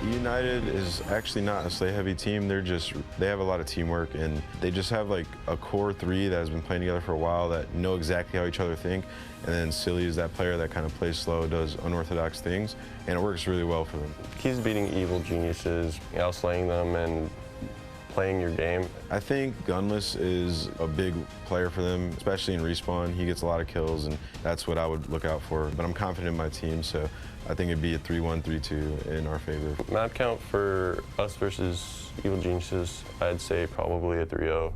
EUnited is actually not a slay-heavy team. They have a lot of teamwork, and they just have like a core three that has been playing together for a while that know exactly how each other think. And then Silly is that player that kind of plays slow, does unorthodox things, and it works really well for them. Keys beating evil geniuses, outslaying them, and playing your game. I think Gunless is a big player for them, especially in respawn. He gets a lot of kills, and that's what I would look out for. But I'm confident in my team, so I think it'd be a 3-1, 3-2 in our favor. Map count for us versus evil geniuses, I'd say probably a 3-0.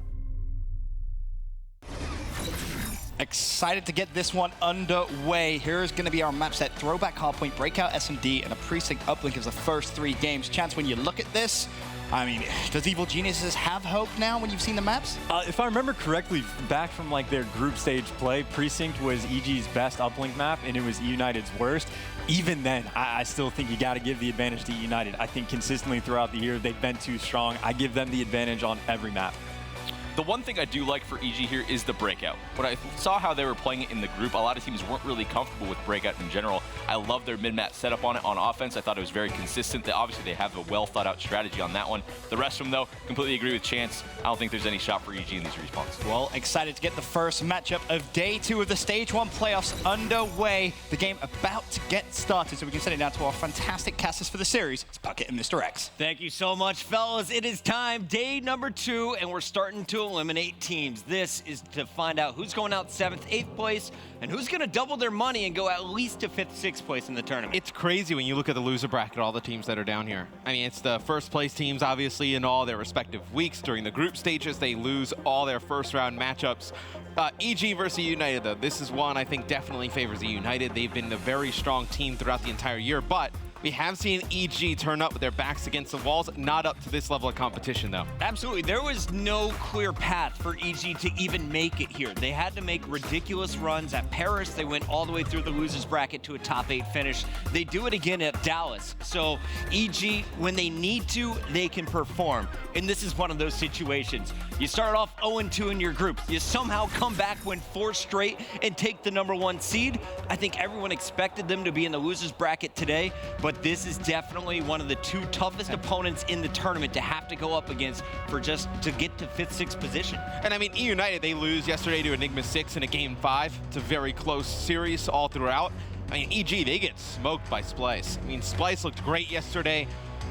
Excited to get this one underway. Here's going to be our map set: Throwback, Hardpoint, Breakout, S&D, and a Precinct uplink as the first 3 games. Chance, when you look at this, I mean, does Evil Geniuses have hope now when you've seen the maps? If I remember correctly, back from like their group stage play, Precinct was EG's best uplink map, and it was EUnited's worst. Even then, I still think you got to give the advantage to EUnited. I think consistently throughout the year, they've been too strong. I give them the advantage on every map. The one thing I do like for EG here is the Breakout. When I saw how they were playing it in the group, a lot of teams weren't really comfortable with Breakout in general. I love their mid-map setup on it on offense. I thought it was very consistent. Obviously, they have a well-thought-out strategy on that one. The rest of them, though, completely agree with Chance. I don't think there's any shot for EG in these respawns. Well, excited to get the first matchup of day 2 of the Stage 1 playoffs underway. The game about to get started, so we can send it down to our fantastic casters for the series. It's Puckett and Mr. X. Thank you so much, fellas. It is time, day number 2, and we're starting to eliminate teams. This is to find out who's going out 7th, 8th place, and who's going to double their money and go at least to 5th, 6th place in the tournament. It's crazy when you look at the loser bracket, all the teams that are down here. I mean, it's the first place teams, obviously, in all their respective weeks. During the group stages, they lose all their first round matchups. EG versus EUnited, though, this is one I think definitely favors EUnited. They've been a very strong team throughout the entire year, but we have seen EG turn up with their backs against the walls, not up to this level of competition, though. Absolutely. There was no clear path for EG to even make it here. They had to make ridiculous runs. At Paris, they went all the way through the losers bracket to a top 8 finish. They do it again at Dallas. So EG, when they need to, they can perform. And this is one of those situations. You start off 0-2 in your group. You somehow come back, win 4 straight, and take the #1 seed. I think everyone expected them to be in the losers bracket today, but this is definitely one of the 2 toughest opponents in the tournament to have to go up against for just to get to 5th, 6th position. And I mean, EUnited, they lose yesterday to Enigma 6 in a game 5. It's a very close series all throughout. I mean, EG, they get smoked by Splice. I mean, Splice looked great yesterday,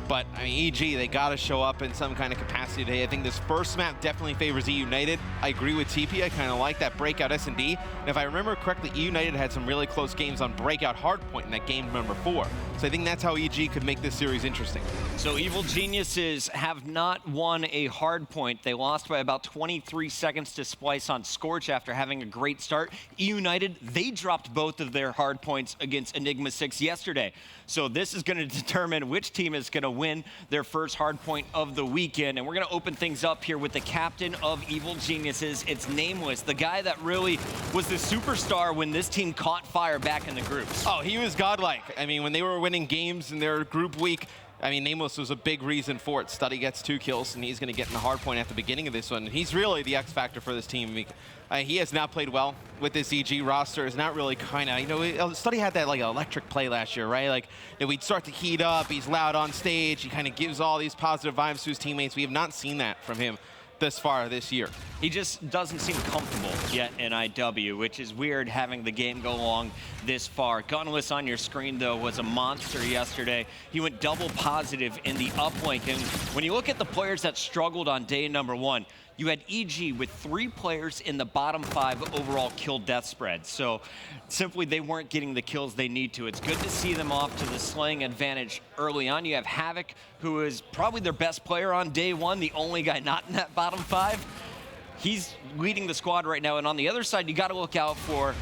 but I mean, EG, they gotta show up in some kind of capacity today. I think this first map definitely favors EUnited. I agree with TP, I kind of like that Breakout S&D. And if I remember correctly, EUnited had some really close games on Breakout Hardpoint in that game number 4. So I think that's how EG could make this series interesting. So Evil Geniuses have not won a Hardpoint. They lost by about 23 seconds to Splice on Scorch after having a great start. EUnited, they dropped both of their Hardpoints against Enigma 6 yesterday. So this is going to determine which team is going to win their first Hardpoint of the weekend. And we're going to open things up here with the captain of Evil Geniuses. It's Nameless, the guy that really was the superstar when this team caught fire back in the groups. Oh, he was godlike. I mean, when they were winning games in their group week, I mean, Nameless was a big reason for it. Studdy gets 2 kills, and he's going to get in the Hardpoint at the beginning of this one. He's really the X factor for this team. He has not played well with this EG roster. Is not really kind of, you know, Studdy had that like electric play last year, right? Like, you know, we'd start to heat up. He's loud on stage. He kind of gives all these positive vibes to his teammates. We have not seen that from him this far this year. He just doesn't seem comfortable yet in IW, which is weird having the game go along this far. Gunless on your screen, though, was a monster yesterday. He went double positive in the uplink. And when you look at the players that struggled on day number 1, you had EG with 3 players in the bottom 5 overall kill-death spread. So simply they weren't getting the kills they need to. It's good to see them off to the slaying advantage early on. You have Havoc, who is probably their best player on day 1, the only guy not in that bottom 5. He's leading the squad right now. And on the other side, you got to look out for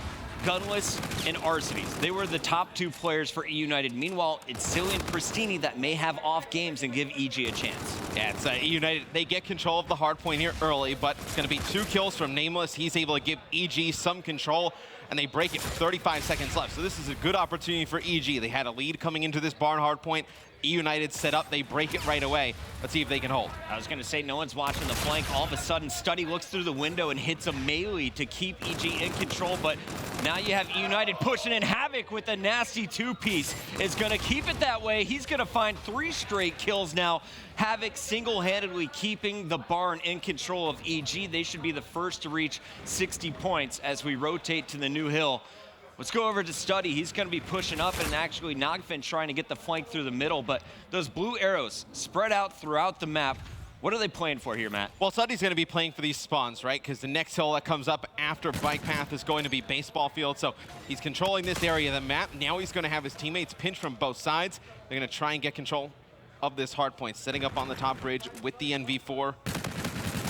Gunless and Arsides. They were the top 2 players for EUnited. Meanwhile, it's Silly and Pristini that may have off games and give EG a chance. Yeah, it's EUnited. They get control of the Hardpoint here early, but it's going to be 2 kills from Nameless. He's able to give EG some control, and they break it with 35 seconds left. So this is a good opportunity for EG. They had a lead coming into this barn Hardpoint. EUnited set up, they break it right away. Let's see if they can hold. I was going to say, no one's watching the flank. All of a sudden, Study looks through the window and hits a melee to keep EG in control, but now you have EUnited pushing in. Havoc with a nasty two-piece is going to keep it that way. He's going to find 3 straight kills now. Havoc single-handedly keeping the barn in control of EG. They should be the first to reach 60 points as we rotate to the new hill. Let's go over to Study. He's going to be pushing up, and actually Nogfin trying to get the flank through the middle, but those blue arrows spread out throughout the map. What are they playing for here, Matt? Well, Study's going to be playing for these spawns, right? Because the next hill that comes up after bike path is going to be baseball field. So he's controlling this area of the map. Now he's going to have his teammates pinch from both sides. They're going to try and get control of this hard point, setting up on the top bridge with the NV4.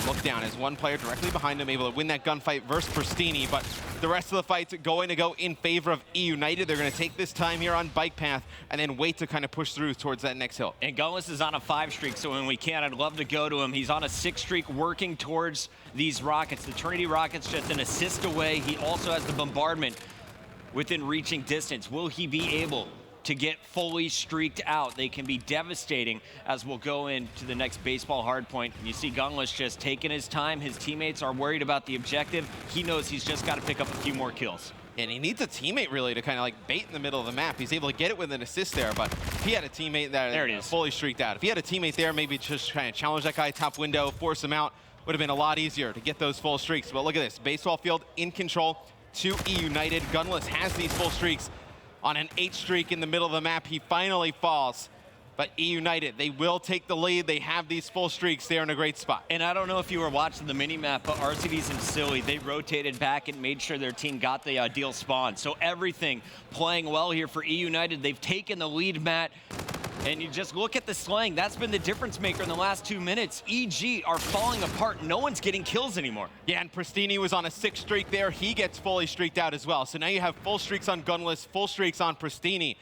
Look down as one player directly behind him, able to win that gunfight versus Pristini, but the rest of the fight's going to go in favor of EUnited. They're going to take this time here on bike path and then wait to kind of push through towards that next hill. And Gunless is on a 5 streak, so when we can, I'd love to go to him. He's on a 6 streak working towards these rockets. The Trinity rockets just an assist away. He also has the bombardment within reaching distance. Will he be able to get fully streaked out? They can be devastating as we'll go into the next baseball hardpoint. You see Gunless just taking his time. His teammates are worried about the objective. He knows he's just got to pick up a few more kills. And he needs a teammate really to kind of like bait in the middle of the map. He's able to get it with an assist there, but if he had a teammate that there it is, fully streaked out. If he had a teammate there, maybe just trying to challenge that guy top window, force him out, would have been a lot easier to get those full streaks. But look at this, baseball field in control to EUnited. Gunless has these full streaks. On an 8 streak in the middle of the map, he finally falls. But EUnited, they will take the lead. They have these full streaks. They're in a great spot. And I don't know if you were watching the mini-map, but RCDs and Silly, they rotated back and made sure their team got the ideal spawn. So everything playing well here for EUnited. They've taken the lead, Matt. And you just look at the slang. That's been the difference maker in the last 2 minutes. EG are falling apart. No one's getting kills anymore. Yeah, and Pristini was on a 6 streak there. He gets fully streaked out as well. So now you have full streaks on Gunless, full streaks on Pristini.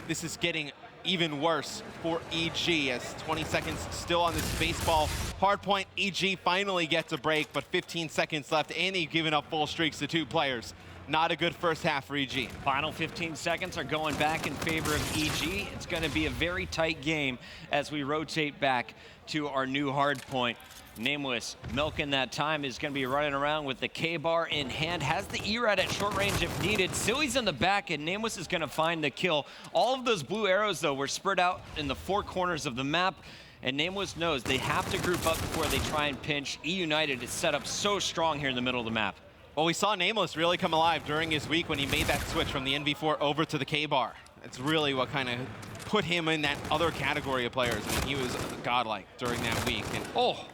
This is getting even worse for EG as 20 seconds still on this baseball hardpoint. EG finally gets a break, but 15 seconds left, and he's giving up full streaks to 2 players. Not a good first half for EG. Final 15 seconds are going back in favor of EG. It's going to be a very tight game as we rotate back to our new hard point. Nameless milking that time is going to be running around with the K-bar in hand. Has the ERAD at short range if needed. Silly's in the back, and Nameless is going to find the kill. All of those blue arrows, though, were spread out in the 4 corners of the map. And Nameless knows they have to group up before they try and pinch. EUnited is set up so strong here in the middle of the map. Well, we saw Nameless really come alive during his week when he made that switch from the NV4 over to the K-bar. It's really what kind of put him in that other category of players. I mean, he was godlike during that week. And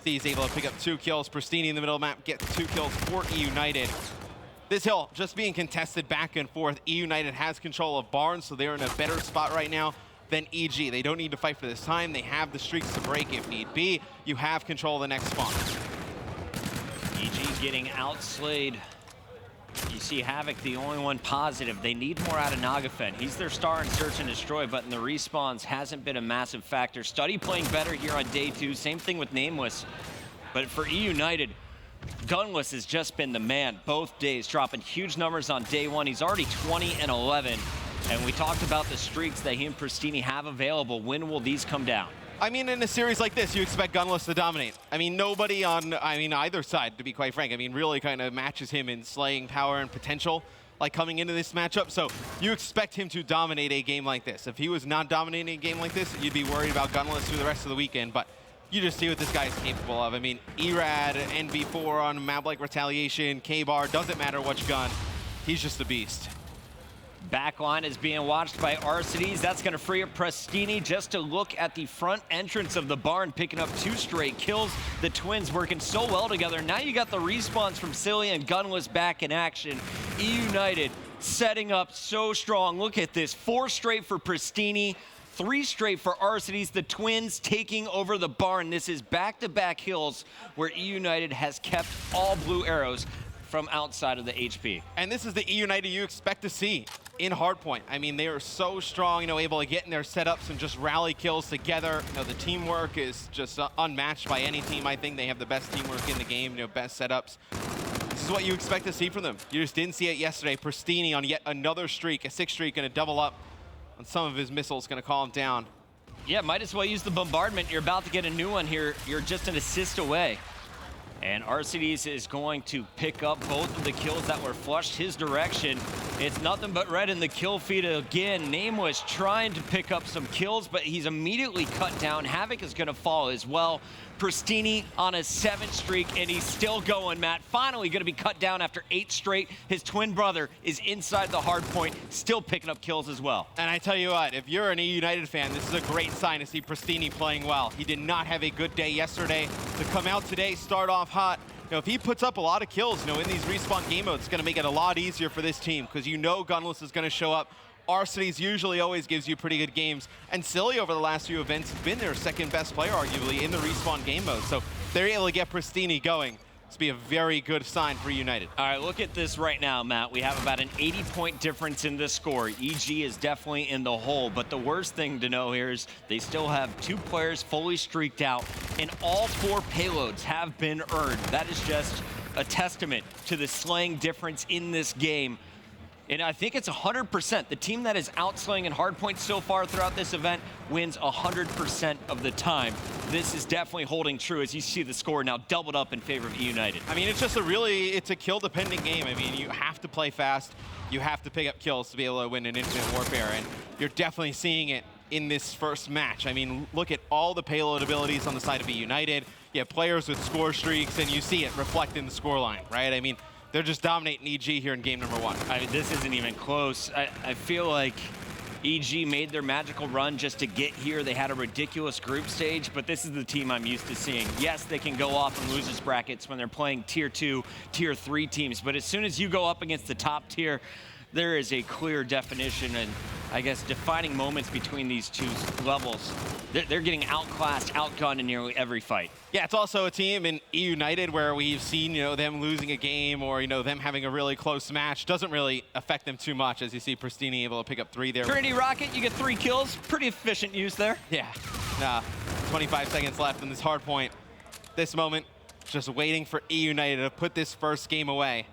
he's able to pick up 2 kills. Pristini in the middle of the map gets 2 kills for EUnited. This hill just being contested back and forth. EUnited has control of Barnes, so they're in a better spot right now than EG. They don't need to fight for this time. They have the streaks to break if need be. You have control of the next spawn. EG getting outslayed. You see Havoc, the only one positive. They need more out of Nagafen. He's their star in Search and Destroy, but in the respawns hasn't been a massive factor. Study playing better here on day 2. Same thing with Nameless. But for EUnited, Gunless has just been the man both days, dropping huge numbers on day 1. He's already 20 and 11. And we talked about the streaks that he and Pristini have available. When will these come down? I mean, in a series like this, you expect Gunless to dominate. I mean, nobody on, either side, to be quite frank, really kind of matches him in slaying power and potential, like coming into this matchup. So you expect him to dominate a game like this. If he was not dominating a game like this, you'd be worried about Gunless through the rest of the weekend. But you just see what this guy is capable of. I mean, ERAD, NV4 on a map like Retaliation, K-Bar, doesn't matter which gun. He's just a beast. Backline is being watched by RCDs. That's going to free up Pristini just to look at the front entrance of the barn, picking up 2 straight kills. The twins working so well together. Now you got the respawns from Silly and Gunless back in action. EUnited setting up so strong. Look at this. 4 straight for Pristini. 3 straight for RCDs. The twins taking over the barn. This is back-to-back hills where EUnited has kept all blue arrows from outside of the HP. And this is the EUnited you expect to see in hardpoint. I mean, they are so strong, able to get in their setups and just rally kills together. The teamwork is just unmatched by any team. I think they have the best teamwork in the game, best setups. This is what you expect to see from them. You just didn't see it yesterday. Pristini on yet another streak, a 6th streak, going to double up on some of his missiles, going to call him down. Yeah, might as well use the bombardment. You're about to get a new one here. You're just an assist away. And Arcides is going to pick up both of the kills that were flushed his direction. It's nothing but red in the kill feed again. Nameless trying to pick up some kills, but he's immediately cut down. Havoc is going to fall as well. Pristini on a 7th streak, and he's still going, Matt. Finally going to be cut down after 8 straight. His twin brother is inside the hard point, still picking up kills as well. And I tell you what, if you're an EUnited fan, this is a great sign to see Pristini playing well. He did not have a good day yesterday. To come out today, start off hot. If he puts up a lot of kills, in these respawn game modes, it's going to make it a lot easier for this team because Gunless is going to show up. Arcides usually always gives you pretty good games, and Silly over the last few events has been their second best player, arguably, in the respawn game mode. So they're able to get Pristini going. This will be a very good sign for EUnited. All right, look at this right now, Matt. We have about an 80-point difference in this score. EG is definitely in the hole, but the worst thing to know here is they still have 2 players fully streaked out, and all 4 payloads have been earned. That is just a testament to the slaying difference in this game. And I think it's 100%. The team that is outslaying in hardpoint so far throughout this event wins 100% of the time. This is definitely holding true as you see the score now doubled up in favor of EUnited. I mean, it's just it's a kill-dependent game. I mean, you have to play fast. You have to pick up kills to be able to win an Infinite Warfare, and you're definitely seeing it in this first match. I mean, look at all the payload abilities on the side of EUnited. You have players with score streaks, and you see it reflect in the scoreline, right? I mean, they're just dominating EG here in game number 1. I mean, this isn't even close. I feel like EG made their magical run just to get here. They had a ridiculous group stage, but this is the team I'm used to seeing. Yes, they can go off in losers brackets when they're playing tier 2, tier 3 teams, but as soon as you go up against the top tier, there is a clear definition and, I guess, defining moments between these 2 levels. They're getting outclassed, outgunned in nearly every fight. Yeah, it's also a team in EUnited where we've seen, them losing a game or, them having a really close match. Doesn't really affect them too much, as you see Pristini able to pick up 3 there. Trinity Rocket, you get 3 kills. Pretty efficient use there. Yeah. 25 seconds left in this hard point. This moment, just waiting for EUnited to put this first game away.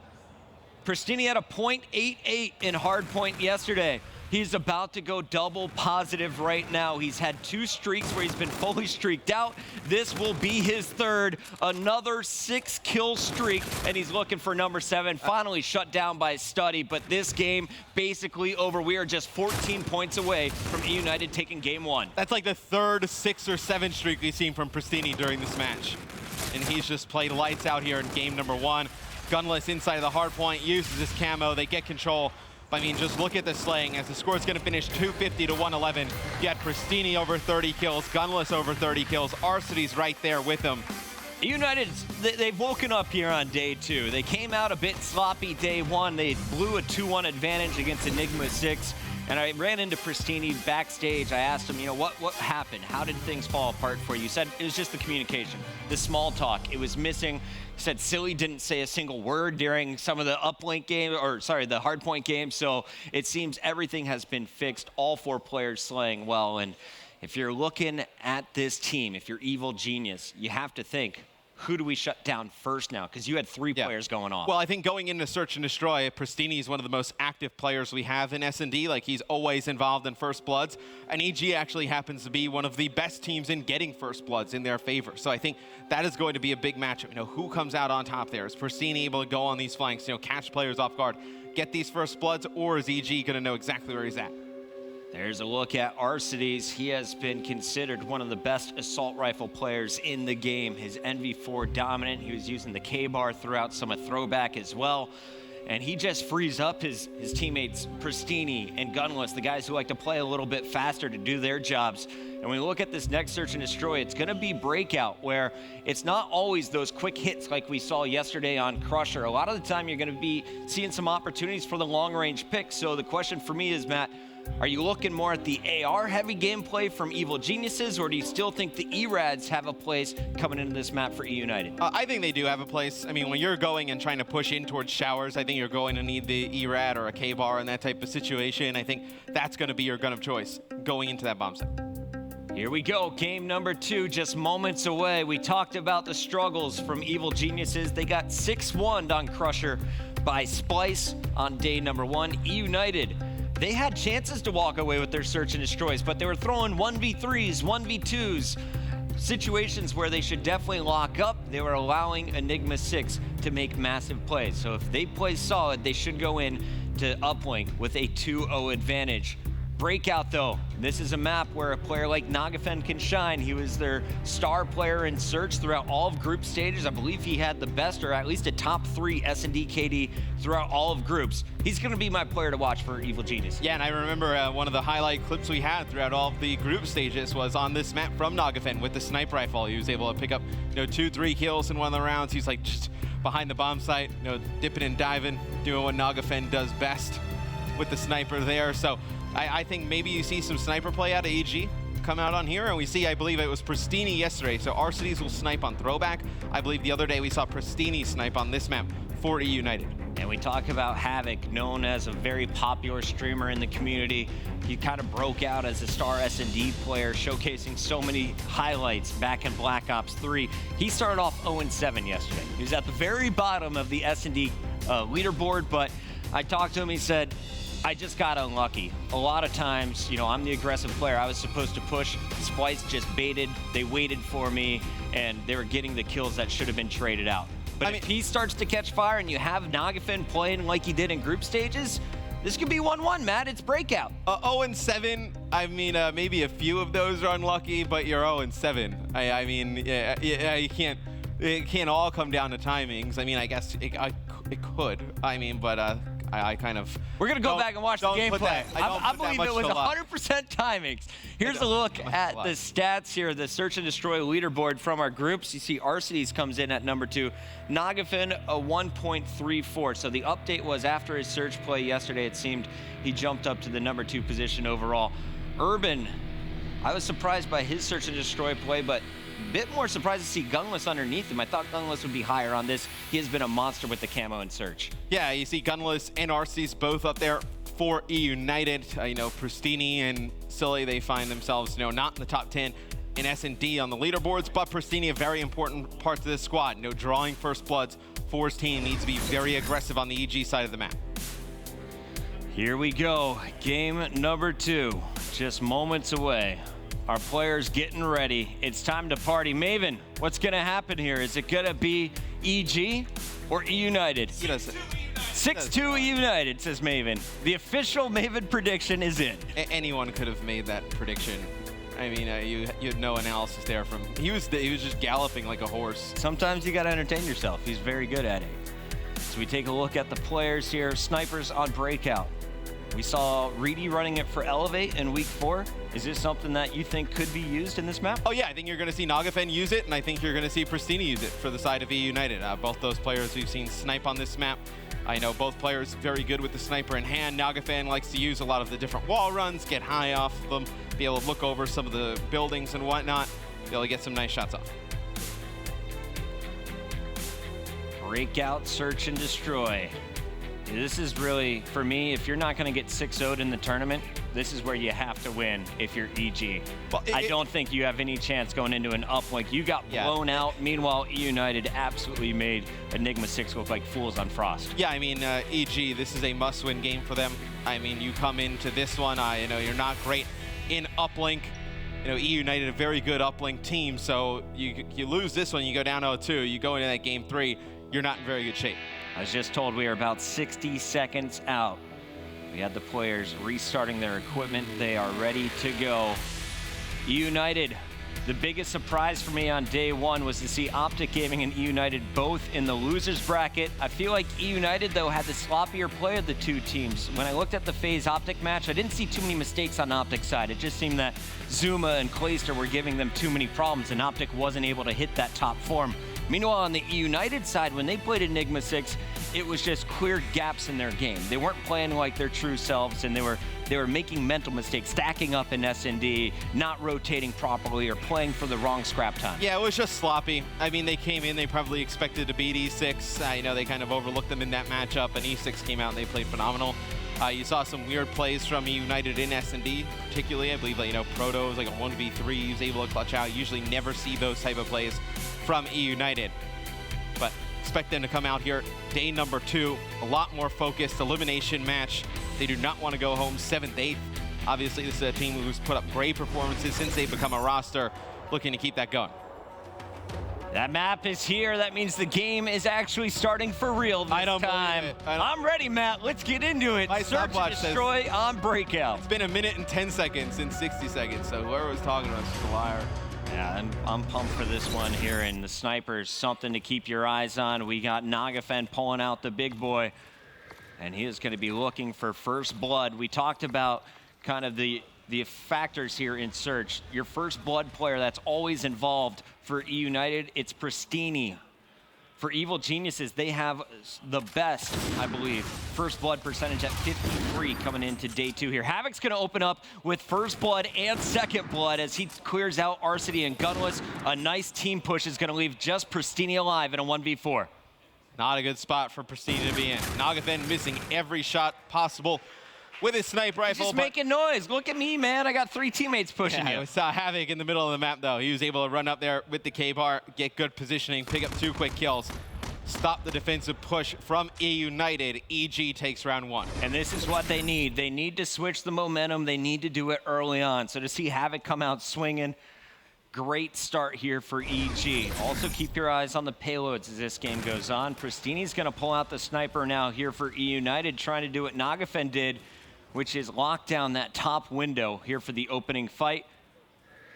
Pristini had a .88 in hardpoint yesterday. He's about to go double positive right now. He's had 2 streaks where he's been fully streaked out. This will be his 3rd, another 6-kill streak, and he's looking for number 7. Finally shut down by Study, but this game basically over. We are just 14 points away from EUnited taking game 1. That's like the 3rd 6 or 7 streak we've seen from Pristini during this match. And he's just played lights out here in game number 1. Gunless inside of the hard point, uses his camo, they get control. I mean, just look at the slaying as the score is going to finish 250 to 111. You had Pristini over 30 kills, Gunless over 30 kills, Arcides right there with him. EUnited, they've woken up here on day 2. They came out a bit sloppy day 1. They blew a 2-1 advantage against Enigma 6. And I ran into Pristini backstage. I asked him, what happened? How did things fall apart for you? He said it was just the communication, the small talk. It was missing. He said Silly didn't say a single word during some of the uplink game, the hardpoint game. So it seems everything has been fixed. All 4 players slaying well. And if you're looking at this team, if you're Evil Genius, you have to think, who do we shut down first now? Because you had 3 players going off. Well, I think going into Search and Destroy, Pristini is one of the most active players we have in S&D. Like, he's always involved in First Bloods. And EG actually happens to be one of the best teams in getting First Bloods in their favor. So I think that is going to be a big matchup. Who comes out on top there? Is Pristini able to go on these flanks, catch players off guard, get these First Bloods, or is EG going to know exactly where he's at? There's a look at Arcides. He has been considered one of the best assault rifle players in the game. His NV4 dominant. He was using the K-bar throughout some of Throwback as well. And he just frees up his teammates, Pristini and Gunless, the guys who like to play a little bit faster to do their jobs. And when we look at this next Search and Destroy, it's going to be Breakout, where it's not always those quick hits like we saw yesterday on Crusher. A lot of the time, you're going to be seeing some opportunities for the long-range picks. So the question for me is, Matt, are you looking more at the AR-heavy gameplay from Evil Geniuses, or do you still think the ERADs have a place coming into this map for EUnited? I think they do have a place. I mean, when you're going and trying to push in towards showers, I think you're going to need the ERAD or a K-bar in that type of situation. I think that's going to be your gun of choice going into that bomb site. Here we go, game number 2, just moments away. We talked about the struggles from Evil Geniuses. They got 6-1'd on Crusher by Splice on day number 1. EUnited They had chances to walk away with their search and destroys, but they were throwing 1v3s, 1v2s, situations where they should definitely lock up. They were allowing Enigma 6 to make massive plays. So if they play solid, they should go in to uplink with a 2-0 advantage. Breakout though, this is a map where a player like Nagafen can shine. He was their star player in search throughout all of group stages. I believe he had the best, or at least a top 3 S&D KD throughout all of groups. He's gonna be my player to watch for Evil Genius. Yeah, and I remember one of the highlight clips we had throughout all of the group stages was on this map from Nagafen with the sniper rifle. He was able to pick up, 2-3 kills in one of the rounds. He's like just behind the bomb site, dipping and diving, doing what Nagafen does best with the sniper there. So I think maybe you see some sniper play out of EG come out on here, and we see, I believe it was Pristini yesterday, so Arcides will snipe on Throwback. I believe the other day we saw Pristini snipe on this map for EUnited. And we talk about Havoc, known as a very popular streamer in the community. He kind of broke out as a star S&D player, showcasing so many highlights back in Black Ops 3. He started off 0-7 yesterday. He was at the very bottom of the S&D leaderboard, but I talked to him, he said, I just got unlucky. A lot of times, I'm the aggressive player. I was supposed to push. Splice just baited. They waited for me, and they were getting the kills that should have been traded out. But if he starts to catch fire and you have Nagafen playing like he did in group stages, this could be 1-1, Matt. It's breakout. 0-7, I mean, maybe a few of those are unlucky, but you're 0-7. I mean, it can't all come down to timings. I mean, I guess it could. I mean, but I kind of... We're going to go back and watch the gameplay. I believe it was 100% timings. Here's a look at the stats here, the search and destroy leaderboard from our groups. You see Arcides comes in at number 2. Nagafen, a 1.34. So the update was after his search play yesterday, it seemed he jumped up to the number 2 position overall. Urban, I was surprised by his search and destroy play, but a bit more surprised to see Gunless underneath him. I thought Gunless would be higher on this. He has been a monster with the camo and search. Yeah, you see Gunless and Arcees both up there for EUnited. Pristini and Silly, they find themselves, not in the top 10 in S&D on the leaderboards, but Pristini, a very important part of this squad. Drawing first bloods for his team, needs to be very aggressive on the EG side of the map. Here we go, game number 2, just moments away. Our players getting ready. It's time to party. Maven, what's gonna happen here? Is it gonna be EG or EUnited? 6-2 EUnited, says Maven. The official Maven prediction is in. Anyone could have made that prediction. I mean, you had no analysis there from, he was just galloping like a horse. Sometimes you gotta entertain yourself. He's very good at it. So we take a look at the players here. Snipers on Breakout. We saw Reedy running it for Elevate in week 4. Is this something that you think could be used in this map? Oh yeah, I think you're going to see Nagafen use it, and I think you're going to see Pristini use it for the side of EUnited. Both those players we've seen snipe on this map. I know both players very good with the sniper in hand. Nagafen likes to use a lot of the different wall runs, get high off of them, be able to look over some of the buildings and whatnot, be able to get some nice shots off. Breakout, search, and destroy. This is really, for me, if you're not going to get 6-0'd in the tournament, this is where you have to win if you're EG. Well, I don't think you have any chance going into an uplink. You got blown out. Meanwhile, EUnited absolutely made Enigma 6 look like fools on Frost. Yeah, I mean, EG, this is a must-win game for them. I mean, you come into this one, you're not great in uplink. EUnited, a very good uplink team, so you lose this one, you go down 0-2, you go into that game 3, you're not in very good shape. I was just told we are about 60 seconds out. We had the players restarting their equipment. They are ready to go. EUnited, the biggest surprise for me on day 1 was to see Optic Gaming and EUnited both in the losers bracket. I feel like EUnited, though, had the sloppier play of the two teams. When I looked at the FaZe Optic match, I didn't see too many mistakes on Optic's side. It just seemed that Zuma and Clayster were giving them too many problems, and Optic wasn't able to hit that top form. Meanwhile, on the EUnited side, when they played Enigma 6, it was just clear gaps in their game. They weren't playing like their true selves, and they were making mental mistakes, stacking up in S&D, not rotating properly, or playing for the wrong scrap time. Yeah, it was just sloppy. I mean, they came in, they probably expected to beat E6. They kind of overlooked them in that matchup, and E6 came out and they played phenomenal. You saw some weird plays from EUnited in S&D, particularly. I believe, Proto was like a 1v3. He was able to clutch out. You usually never see those type of plays from EUnited. But expect them to come out here day number 2. A lot more focused elimination match They do not want to go home 7th, 8th. Obviously, this is a team who's put up great performances since they've become a roster, looking to keep that going. That map is here. That means the game is actually starting for real this I don't time. believe it. I'm ready, Matt. Let's get into it. My Search and stopwatch says destroy on Breakout. it's been 1 minute and 10 seconds and 60 seconds, so whoever was talking about is just a liar. Yeah, I'm pumped for this one here, and the snipers, something to keep your eyes on. We got Nagafen pulling out the big boy, and he is going to be looking for first blood. We talked about kind of the factors here in Search. Your first blood player that's always involved for EUnited, it's Pristini. For Evil Geniuses, they have the best, I believe, first blood percentage at 53 coming into day 2 here. Havoc's going to open up with first blood and second blood as he clears out Arcity and Gunless. A nice team push is going to leave just Pristini alive in a 1v4. Not a good spot for Pristini to be in. Nagafen missing every shot possible with his sniper rifle. Just making noise. Look at me, man. I got 3 teammates pushing you. We saw Havoc in the middle of the map, though. He was able to run up there with the K-bar, get good positioning, pick up 2 quick kills, stop the defensive push from EUnited. EG takes round 1. And this is what they need. They need to switch the momentum. They need to do it early on. So to see Havoc come out swinging, great start here for EG. Also keep your eyes on the payloads as this game goes on. Pristini's going to pull out the sniper now here for EUnited, trying to do what Nagafen did, which is lock down that top window here for the opening fight.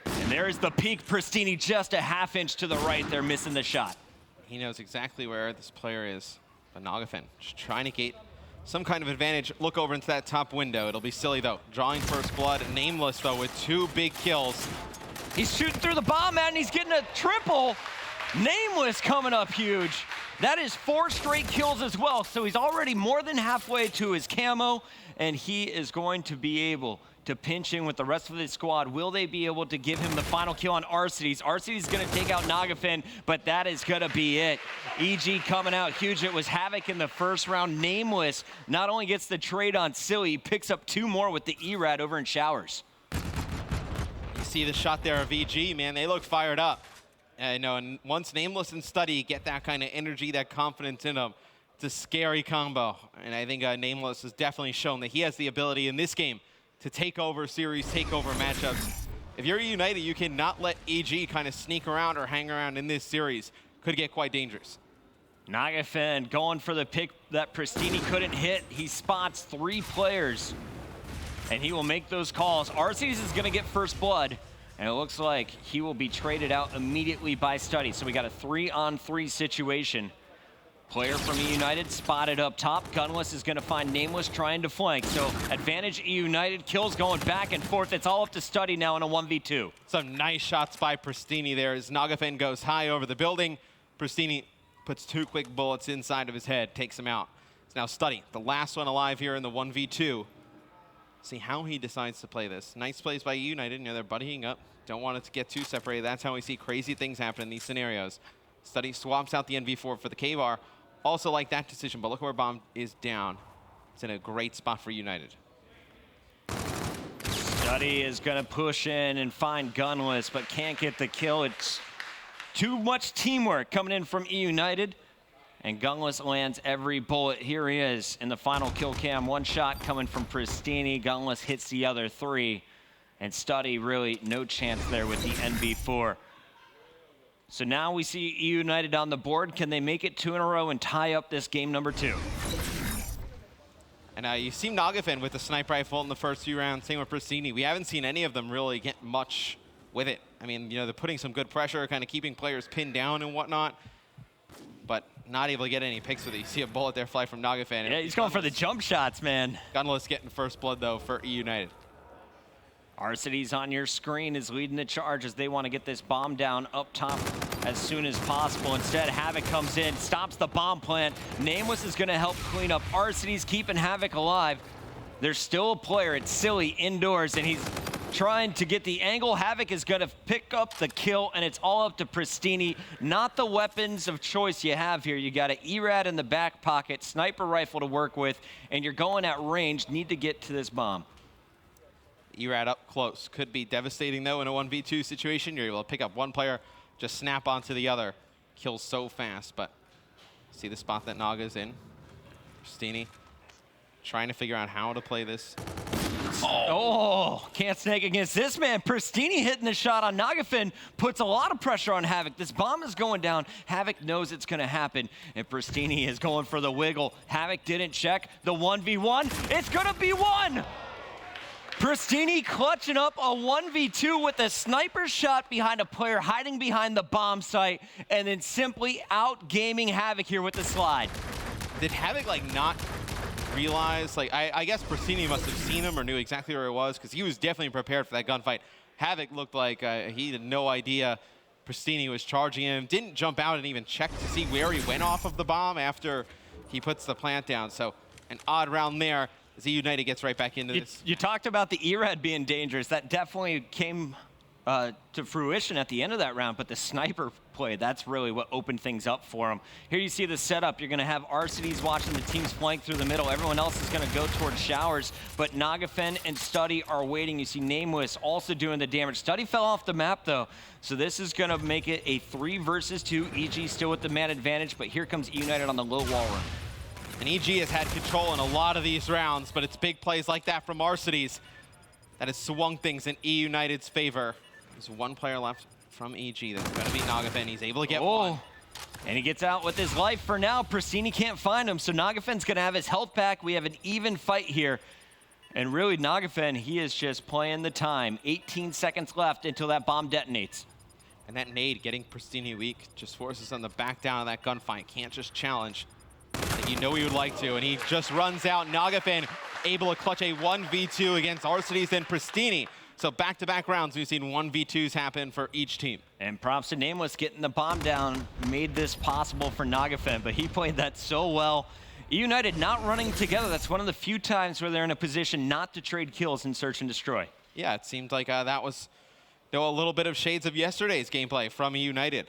And there's the peak. Pristini just a half inch to the right there, missing the shot. He knows exactly where this player is. But Nagafen just trying to get some kind of advantage. Look over into that top window. It'll be silly, though. Drawing first blood. Nameless, though, with 2 big kills. He's shooting through the bomb, man, and he's getting a triple. Nameless coming up huge. That is 4 straight kills as well. So he's already more than halfway to his camo, and he is going to be able to pinch in with the rest of the squad. Will they be able to give him the final kill on Arcides? Arcides is going to take out Nagafen, but that is going to be it. EG coming out huge. It was Havoc in the first round. Nameless not only gets the trade on Silly, he picks up 2 more with the ERAD over in Showers. You see the shot there of EG, man. They look fired up. And once Nameless and Study get that kind of energy, that confidence in them, it's a scary combo. And I think Nameless has definitely shown that he has the ability in this game to take over series, take over matchups. If you're EUnited, you cannot let EG kind of sneak around or hang around in this series. Could get quite dangerous. Nagafen going for the pick that Pristini couldn't hit. He spots 3 players, and he will make those calls. Arceus is going to get first blood, and it looks like he will be traded out immediately by Study. So we got a 3-on-3 situation. Player from EUnited spotted up top. Gunless is going to find Nameless trying to flank. So advantage EUnited. Kills going back and forth. It's all up to Study now in a 1v2. Some nice shots by Pristini there as Nagafen goes high over the building. Pristini puts 2 quick bullets inside of his head, takes him out. It's now Study, the last one alive here in the 1v2. See how he decides to play this. Nice plays by EUnited. They're buddying up. Don't want it to get too separated. That's how we see crazy things happen in these scenarios. Study swaps out the NV4 for the K-Bar. Also like that decision, but look where Bomb is down. It's in a great spot for EUnited. Study is going to push in and find Gunless, but can't get the kill. It's too much teamwork coming in from EUnited. And Gunless lands every bullet. Here he is in the final kill cam. 1 shot coming from Pristini. Gunless hits the other 3. And Study really no chance there with the NV4. So now we see EUnited on the board. Can they make it 2 in a row and tie up this game number 2? And you see Nagafen with the sniper rifle in the first few rounds. Same with Pristini. We haven't seen any of them really get much with it. I mean, they're putting some good pressure, kind of keeping players pinned down and whatnot, but not able to get any picks with it. You see a bullet there fly from Nagafen. Yeah, he's going for the jump shots, man. Gunless getting first blood, though, for EUnited. Arcides on your screen is leading the charge as they want to get this bomb down up top as soon as possible. Instead, Havoc comes in, stops the bomb plant. Nameless is going to help clean up Arcides, keeping Havoc alive. There's still a player. It's Silly indoors, and he's trying to get the angle. Havoc is going to pick up the kill, and it's all up to Pristini. Not the weapons of choice you have here. You got an ERAD in the back pocket, sniper rifle to work with, and you're going at range. Need to get to this bomb. ERAD up close. Could be devastating, though, in a 1v2 situation. You're able to pick up 1 player, just snap onto the other. Kills so fast, but see the spot that Naga's in. Pristini trying to figure out how to play this. Oh, can't snake against this man. Pristini hitting the shot on Nagafin puts a lot of pressure on Havoc. This bomb is going down. Havoc knows it's going to happen, and Pristini is going for the wiggle. Havoc didn't check the 1v1. It's going to be one. Pristini clutching up a 1v2 with a sniper shot behind a player hiding behind the bomb site, and then simply out-gaming Havoc here with the slide. Did Havoc, like, not realize, like, I guess Pristini must have seen him or knew exactly where he was, because he was definitely prepared for that gunfight. Havoc looked like he had no idea Pristini was charging him, didn't jump out and even check to see where he went off of the bomb after he puts the plant down. So an odd round there as EUnited gets right back into this. You talked about the ERAD being dangerous. That definitely came to fruition at the end of that round, but the sniper play, that's really what opened things up for him. Here you see the setup. You're going to have Arcides watching the team's flank through the middle. Everyone else is going to go towards showers, but Nagafen and Studdy are waiting. You see Nameless also doing the damage. Studdy fell off the map, though, so this is going to make it a 3 versus 2. EG still with the man advantage, but here comes EUnited on the low wall run. And EG has had control in a lot of these rounds, but it's big plays like that from Arcides that has swung things in EUnited's favor. There's one player left from EG. That's going to be Nagafen. He's able to get one. And he gets out with his life for now. Pristini can't find him, so Nagafen's going to have his health back. We have an even fight here. And really, Nagafen, he is just playing the time. 18 seconds left until that bomb detonates. And that nade getting Pristini weak just forces him to back down of that gunfight. Can't just challenge. Like you know he would like to, and he just runs out. Nagafen able to clutch a 1v2 against Arcides and Pristini. So back-to-back rounds, we've seen 1v2s happen for each team. And props to Nameless getting the bomb down made this possible for Nagafen, but he played that so well. EUnited not running together. That's one of the few times where they're in a position not to trade kills in search and destroy. Yeah, it seemed like that was a little bit of shades of yesterday's gameplay from EUnited.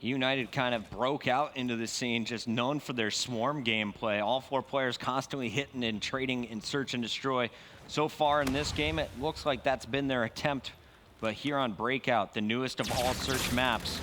EUnited kind of broke out into the scene, just known for their swarm gameplay. All 4 players constantly hitting and trading in search and destroy. So far in this game, it looks like that's been their attempt. But here on Breakout, the newest of all search maps,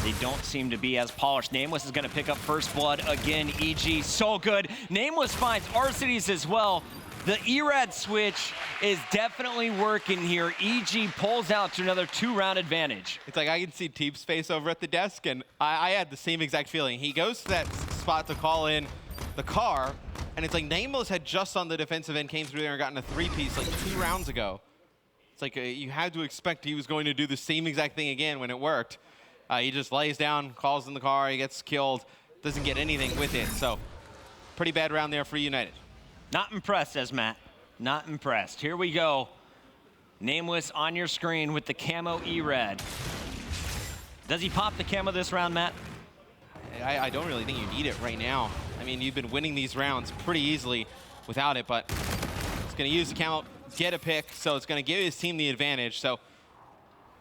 they don't seem to be as polished. Nameless is going to pick up first blood again. EG, so good. Nameless finds Arcides as well. The ERAD switch is definitely working here. EG pulls out to another 2-round advantage. It's like I can see Teep's face over at the desk, and I had the same exact feeling. He goes to that spot to call in the car, and it's like Nameless had just on the defensive end came through there and gotten a 3-piece like 2 rounds ago. It's like you had to expect he was going to do the same exact thing again when it worked. He just lays down, calls in the car, he gets killed, doesn't get anything with it. So pretty bad round there for EUnited. Not impressed, says Matt. Not impressed. Here we go. Nameless on your screen with the camo ERAD. Does he pop the camo this round, Matt? I don't really think you need it right now. I mean, you've been winning these rounds pretty easily without it, but it's going to use the camo, get a pick, so it's going to give his team the advantage. So,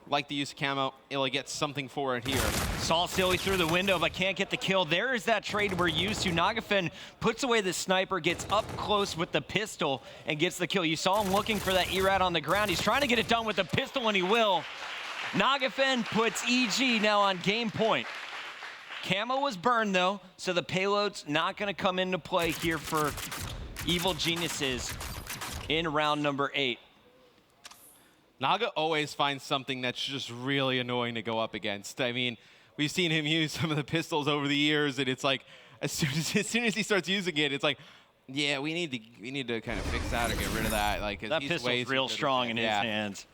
like the use of camo, it'll get something for it here. Saw Silly through the window, but can't get the kill. There is that trade we're used to. Nagafen puts away the sniper, gets up close with the pistol, and gets the kill. You saw him looking for that ERAD on the ground. He's trying to get it done with the pistol, and he will. Nagafen puts EG now on game point. Camo was burned, though, so the payload's not going to come into play here for Evil Geniuses in round number 8. Naga always finds something that's just really annoying to go up against. I mean, we've seen him use some of the pistols over the years, and it's like, as soon as he starts using it, it's like, yeah, we need to kind of fix that or get rid of that. Like that pistol's real strong in his hands.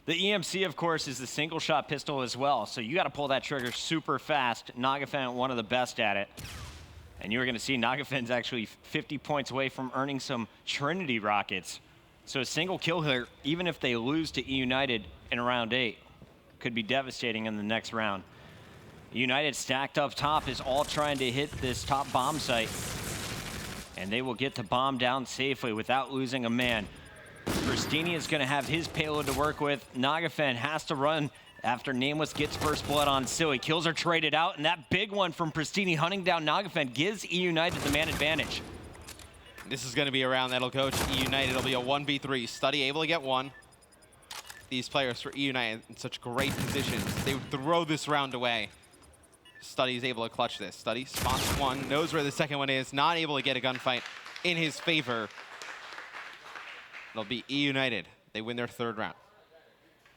The EMC, of course, is the single-shot pistol as well, so you got to pull that trigger super fast. Nagafen, one of the best at it. And you're going to see Nagafen's actually 50 points away from earning some Trinity rockets. So a single kill here, even if they lose to EUnited in round 8, could be devastating in the next round. EUnited stacked up top is all trying to hit this top bomb site. And they will get the bomb down safely without losing a man. Pristini is going to have his payload to work with. Nagafen has to run after Nameless gets first blood on Silly. Kills are traded out, and that big one from Pristini hunting down Nagafen gives EUnited the man advantage. This is going to be a round that'll go to EUnited. It'll be a 1v3. Studdy able to get one. These players for EUnited in such great positions. They would throw this round away. Study's able to clutch this. Study spots one, knows where the second one is, not able to get a gunfight in his favor. It'll be EUnited. They win their third round.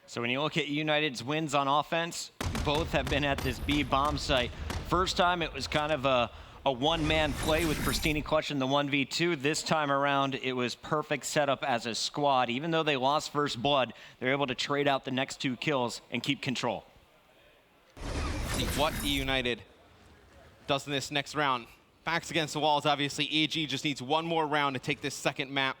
So when you look at EUnited's wins on offense, both have been at this B bomb site. First time it was kind of a one-man play with Pristini clutching the 1v2. This time around, it was perfect setup as a squad. Even though they lost first blood, they're able to trade out the next 2 kills and keep control. See what EUnited does in this next round. Backs against the walls, obviously. EG just needs one more round to take this second map.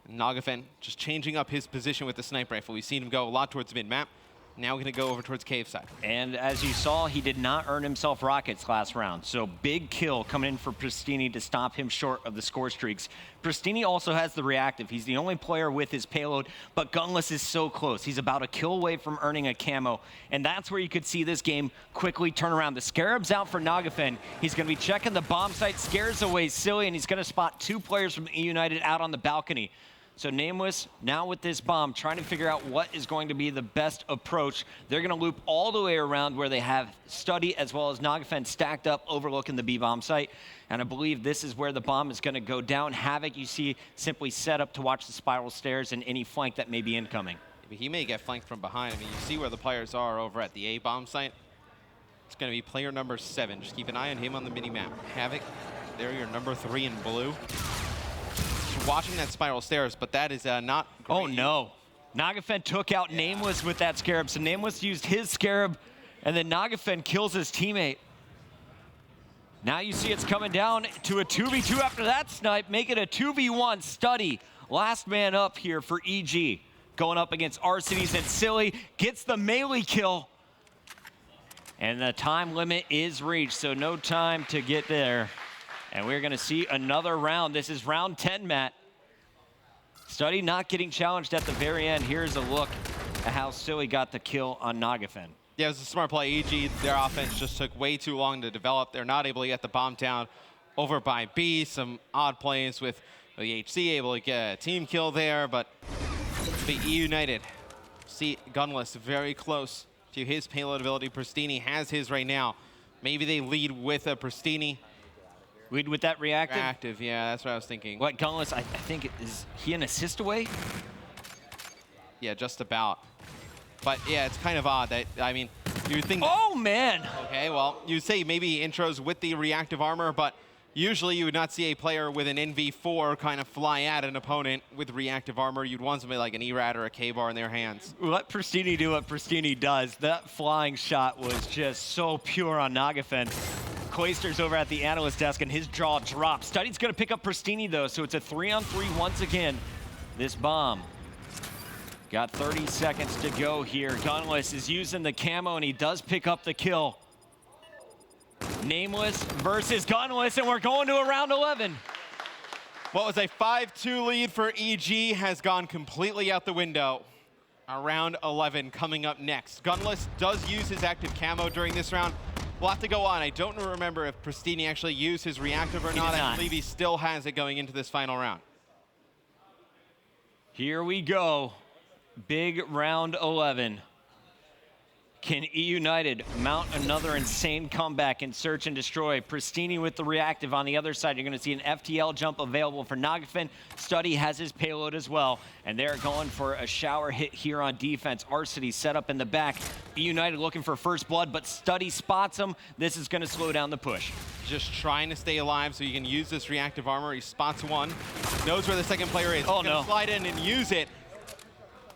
Nagafen just changing up his position with the sniper rifle. We've seen him go a lot towards mid-map. Now we're going to go over towards cave side. And as you saw, he did not earn himself rockets last round. So big kill coming in for Pristini to stop him short of the score streaks. Pristini also has the reactive. He's the only player with his payload, but Gunless is so close. He's about a kill away from earning a camo. And that's where you could see this game quickly turn around. The Scarab's out for Nagafen. He's going to be checking the bomb site, scares away Silly, and he's going to spot 2 players from EUnited out on the balcony. So Nameless, now with this bomb, trying to figure out what is going to be the best approach. They're going to loop all the way around where they have Study as well as Nagafen stacked up overlooking the B bomb site. And I believe this is where the bomb is going to go down. Havoc, you see, simply set up to watch the spiral stairs and any flank that may be incoming. He may get flanked from behind. I mean, you see where the players are over at the A bomb site. It's going to be player number 7. Just keep an eye on him on the mini-map. Havoc, there your number 3 in blue. Watching that spiral stairs, but that is not great. Oh no. Nagafen took out Nameless with that Scarab. So Nameless used his Scarab, and then Nagafen kills his teammate. Now you see it's coming down to a 2v2 after that snipe, make it a 2v1. Study, last man up here for EG. Going up against Arcitys, and Silly gets the melee kill. And the time limit is reached, so no time to get there. And we're going to see another round. This is round 10, Matt. Study not getting challenged at the very end. Here's a look at how Silly got the kill on Nagafen. Yeah, it was a smart play. EG, their offense just took way too long to develop. They're not able to get the bomb down over by B. Some odd plays with the HC able to get a team kill there, but the EUnited see Gunless very close to his payload ability. Pristini has his right now. Maybe they lead with a Pristini. Lead with that reactive? Reactive, yeah, that's what I was thinking. What, Gunless, I think, is he an assist away? Yeah, just about. But yeah, it's kind of odd that, I mean, you think. Oh, man. Okay, well, you say maybe intros with the reactive armor, but usually you would not see a player with an NV4 kind of fly at an opponent with reactive armor. You'd want somebody like an ERAD or a K-bar in their hands. Let Pristini do what Pristini does. That flying shot was just so pure on Nagafen. Clayster's over at the analyst desk, and his jaw drops. Study's going to pick up Pristini, though, so it's a 3-on-3 once again. This bomb. Got 30 seconds to go here. Gunless is using the camo, and he does pick up the kill. Nameless versus Gunless, and we're going to a round 11. What was a 5-2 lead for EG has gone completely out the window. Round 11 coming up next. Gunless does use his active camo during this round. We'll have to go on. I don't remember if Pristini actually used his reactive or not. I believe he still has it going into this final round. Here we go. Big round 11. Can EUnited mount another insane comeback and search and destroy? Pristini with the reactive on the other side. You're going to see an FTL jump available for Nagafen. Study has his payload as well. And they're going for a shower hit here on defense. Arcitys set up in the back. EUnited looking for first blood, but Study spots him. This is going to slow down the push. Just trying to stay alive so you can use this reactive armor. He spots one, knows where the second player is. Oh, He's going to slide in and use it.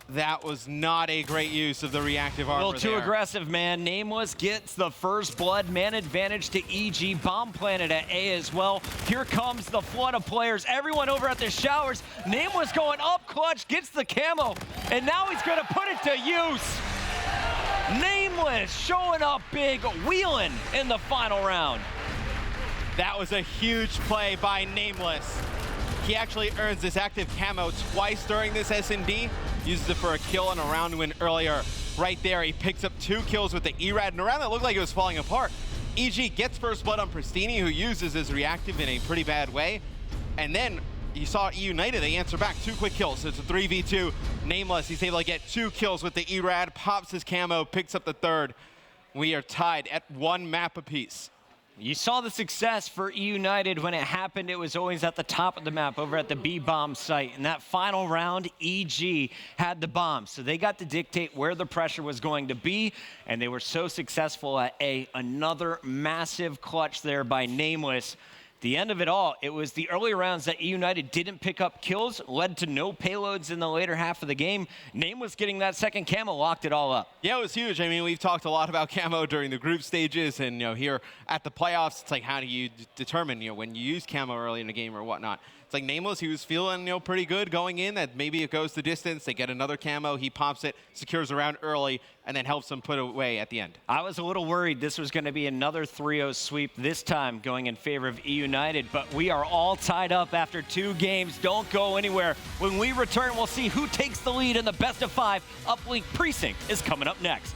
That was not a great use of the reactive armor. A little too aggressive, man. Nameless gets the first blood. Man advantage to EG. Bomb planted at A as well. Here comes the flood of players. Everyone over at the showers. Nameless going up clutch, gets the camo, and now he's going to put it to use. Nameless showing up big, wheeling in the final round. That was a huge play by Nameless. He actually earns this active camo twice during this S&D. Uses it for a kill and a round win earlier. Right there, he picks up 2 kills with the ERAD in a round that looked like it was falling apart. EG gets first blood on Pristini, who uses his reactive in a pretty bad way. And then you saw EUnited, they answer back 2 quick kills. So it's a 3v2. Nameless, he's able to get 2 kills with the ERAD, pops his camo, picks up the third. We are tied at 1 map apiece. You saw the success for EUnited when it happened. It was always at the top of the map over at the B-bomb site. In that final round, EG had the bomb, so they got to dictate where the pressure was going to be, and they were so successful at A. Another massive clutch there by Nameless. The end of it all, it was the early rounds that EUnited didn't pick up kills, led to no payloads in the later half of the game. Nameless getting that second camo locked it all up. Yeah, it was huge. I mean, we've talked a lot about camo during the group stages, and here at the playoffs, it's like, how do you determine when you use camo early in the game or whatnot? It's like Nameless, he was feeling pretty good going in, that maybe it goes the distance, they get another camo, he pops it, secures a round early, and then helps them put it away at the end. I was a little worried this was going to be another 3-0 sweep, this time going in favor of EUnited, but we are all tied up after 2 games. Don't go anywhere. When we return, we'll see who takes the lead in the best of 5. Uplink Precinct is coming up next.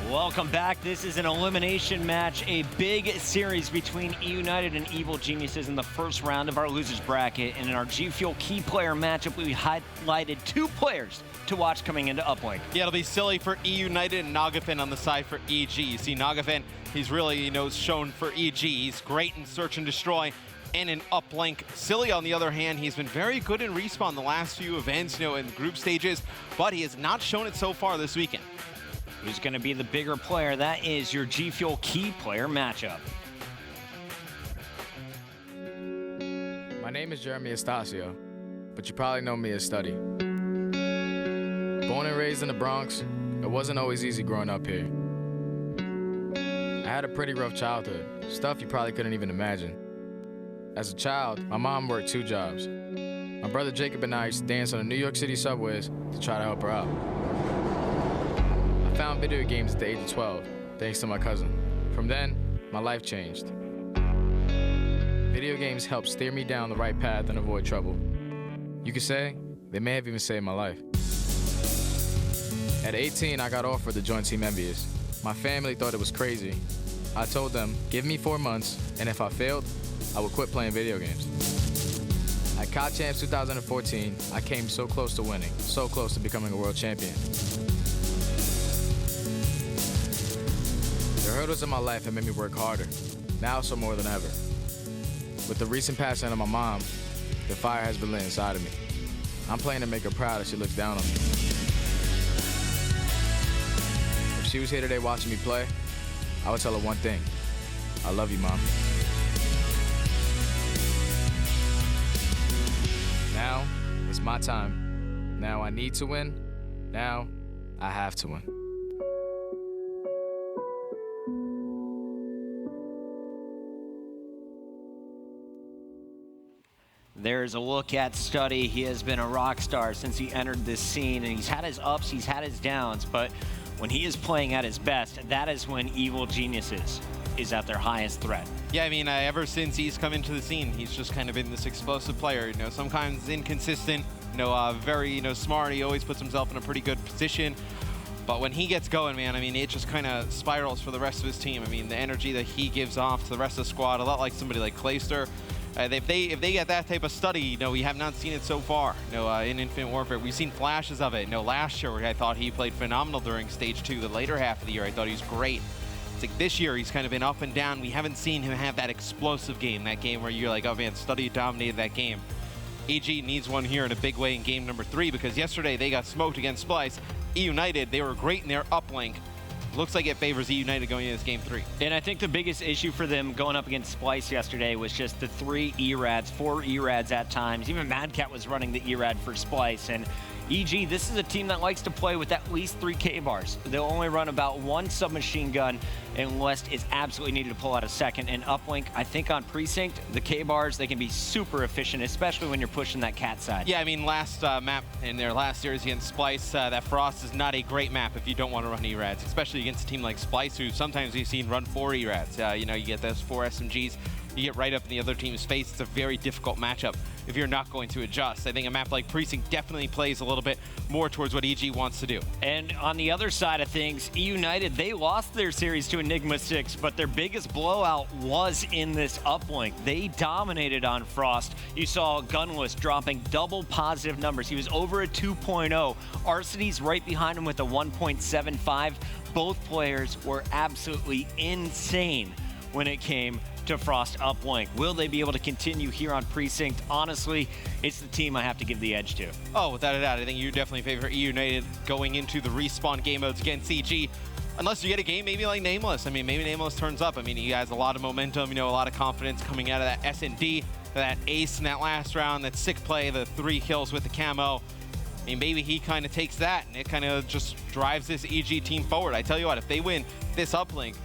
Welcome back. This is an elimination match, a big series between EUnited and Evil Geniuses in the first round of our losers bracket. And in our G Fuel key player matchup, we highlighted 2 players to watch coming into Uplink. Yeah, it'll be silly for EUnited and Nagafin on the side for EG. You see Nagafin, he's really, shown for EG. He's great in search and destroy and in uplink. Silly, on the other hand, he's been very good in respawn the last few events, in group stages, but he has not shown it so far this weekend. Who's going to be the bigger player? That is your G Fuel key player matchup. My name is Jeremy Estacio, but you probably know me as Study. Born and raised in the Bronx, it wasn't always easy growing up here. I had a pretty rough childhood, stuff you probably couldn't even imagine. As a child, my mom worked 2 jobs. My My brother Jacob and I used to dance on the New York City subways to try to help her out. I found video games at the age of 12, thanks to my cousin. From then, my life changed. Video games helped steer me down the right path and avoid trouble. You could say, they may have even saved my life. At 18, I got offered to join Team Envious. My family thought it was crazy. I told them, give me 4 months, and if I failed, I would quit playing video games. At COD Champs 2014, I came so close to winning, so close to becoming a world champion. The hurdles in my life have made me work harder, now so more than ever. With the recent passing of my mom, the fire has been lit inside of me. I'm playing to make her proud as she looks down on me. If she was here today watching me play, I would tell her one thing. I love you, Mom. Now, it's my time. Now I need to win. Now, I have to win. There's a look at Study. He has been a rock star since he entered this scene, and he's had his ups, he's had his downs, but when he is playing at his best, that is when Evil Geniuses is at their highest threat. Yeah, I mean, ever since he's come into the scene, he's just kind of been this explosive player. You know, sometimes inconsistent, very, smart. He always puts himself in a pretty good position. But when he gets going, man, I mean, it just kind of spirals for the rest of his team. I mean, the energy that he gives off to the rest of the squad, a lot like somebody like Clayster. If they get that type of study, we have not seen it so far. In Infinite Warfare, we've seen flashes of it. Last year, I thought he played phenomenal during Stage 2. The later half of the year, I thought he was great. It's like this year, he's kind of been up and down. We haven't seen him have that explosive game, that game where you're like, oh man, Study dominated that game. EG needs one here in a big way in game number 3, because yesterday they got smoked against Splice. EUnited, they were great in their uplink. Looks like it favors EUnited going into this game 3. And I think the biggest issue for them going up against Splice yesterday was just the 3 ERADs, 4 ERADs at times. Even Mad Cat was running the ERAD for Splice. And EG, this is a team that likes to play with at least 3 K-bars. They'll only run about 1 submachine gun unless it's absolutely needed to pull out a second. And uplink, I think on Precinct, the K-bars, they can be super efficient, especially when you're pushing that cat side. Yeah, I mean, last map in their last series against Splice, that Frost is not a great map if you don't want to run ERADs, especially against a team like Splice, who sometimes we've seen run 4 ERADs. You get those 4 SMGs, you get right up in the other team's face. It's a very difficult matchup if you're not going to adjust. I think a map like Precinct definitely plays a little bit more towards what EG wants to do. And on the other side of things, EUnited, they lost their series to Enigma 6, but their biggest blowout was in this uplink. They dominated on Frost. You saw Gunless dropping double positive numbers. He was over a 2.0. Arcity's right behind him with a 1.75. Both players were absolutely insane when it came to Frost uplink. Will they be able to continue here on Precinct? Honestly, it's the team I have to give the edge to. Oh, without a doubt. I think you definitely favor EUnited going into the respawn game modes against CG. Unless you get a game maybe like Nameless. I mean, maybe Nameless turns up. I mean, he has a lot of momentum, a lot of confidence coming out of that S&D, that ace in that last round, that sick play, the 3 kills with the camo. I mean, maybe he kind of takes that and it kind of just drives this EG team forward. I tell you what, if they win this uplink,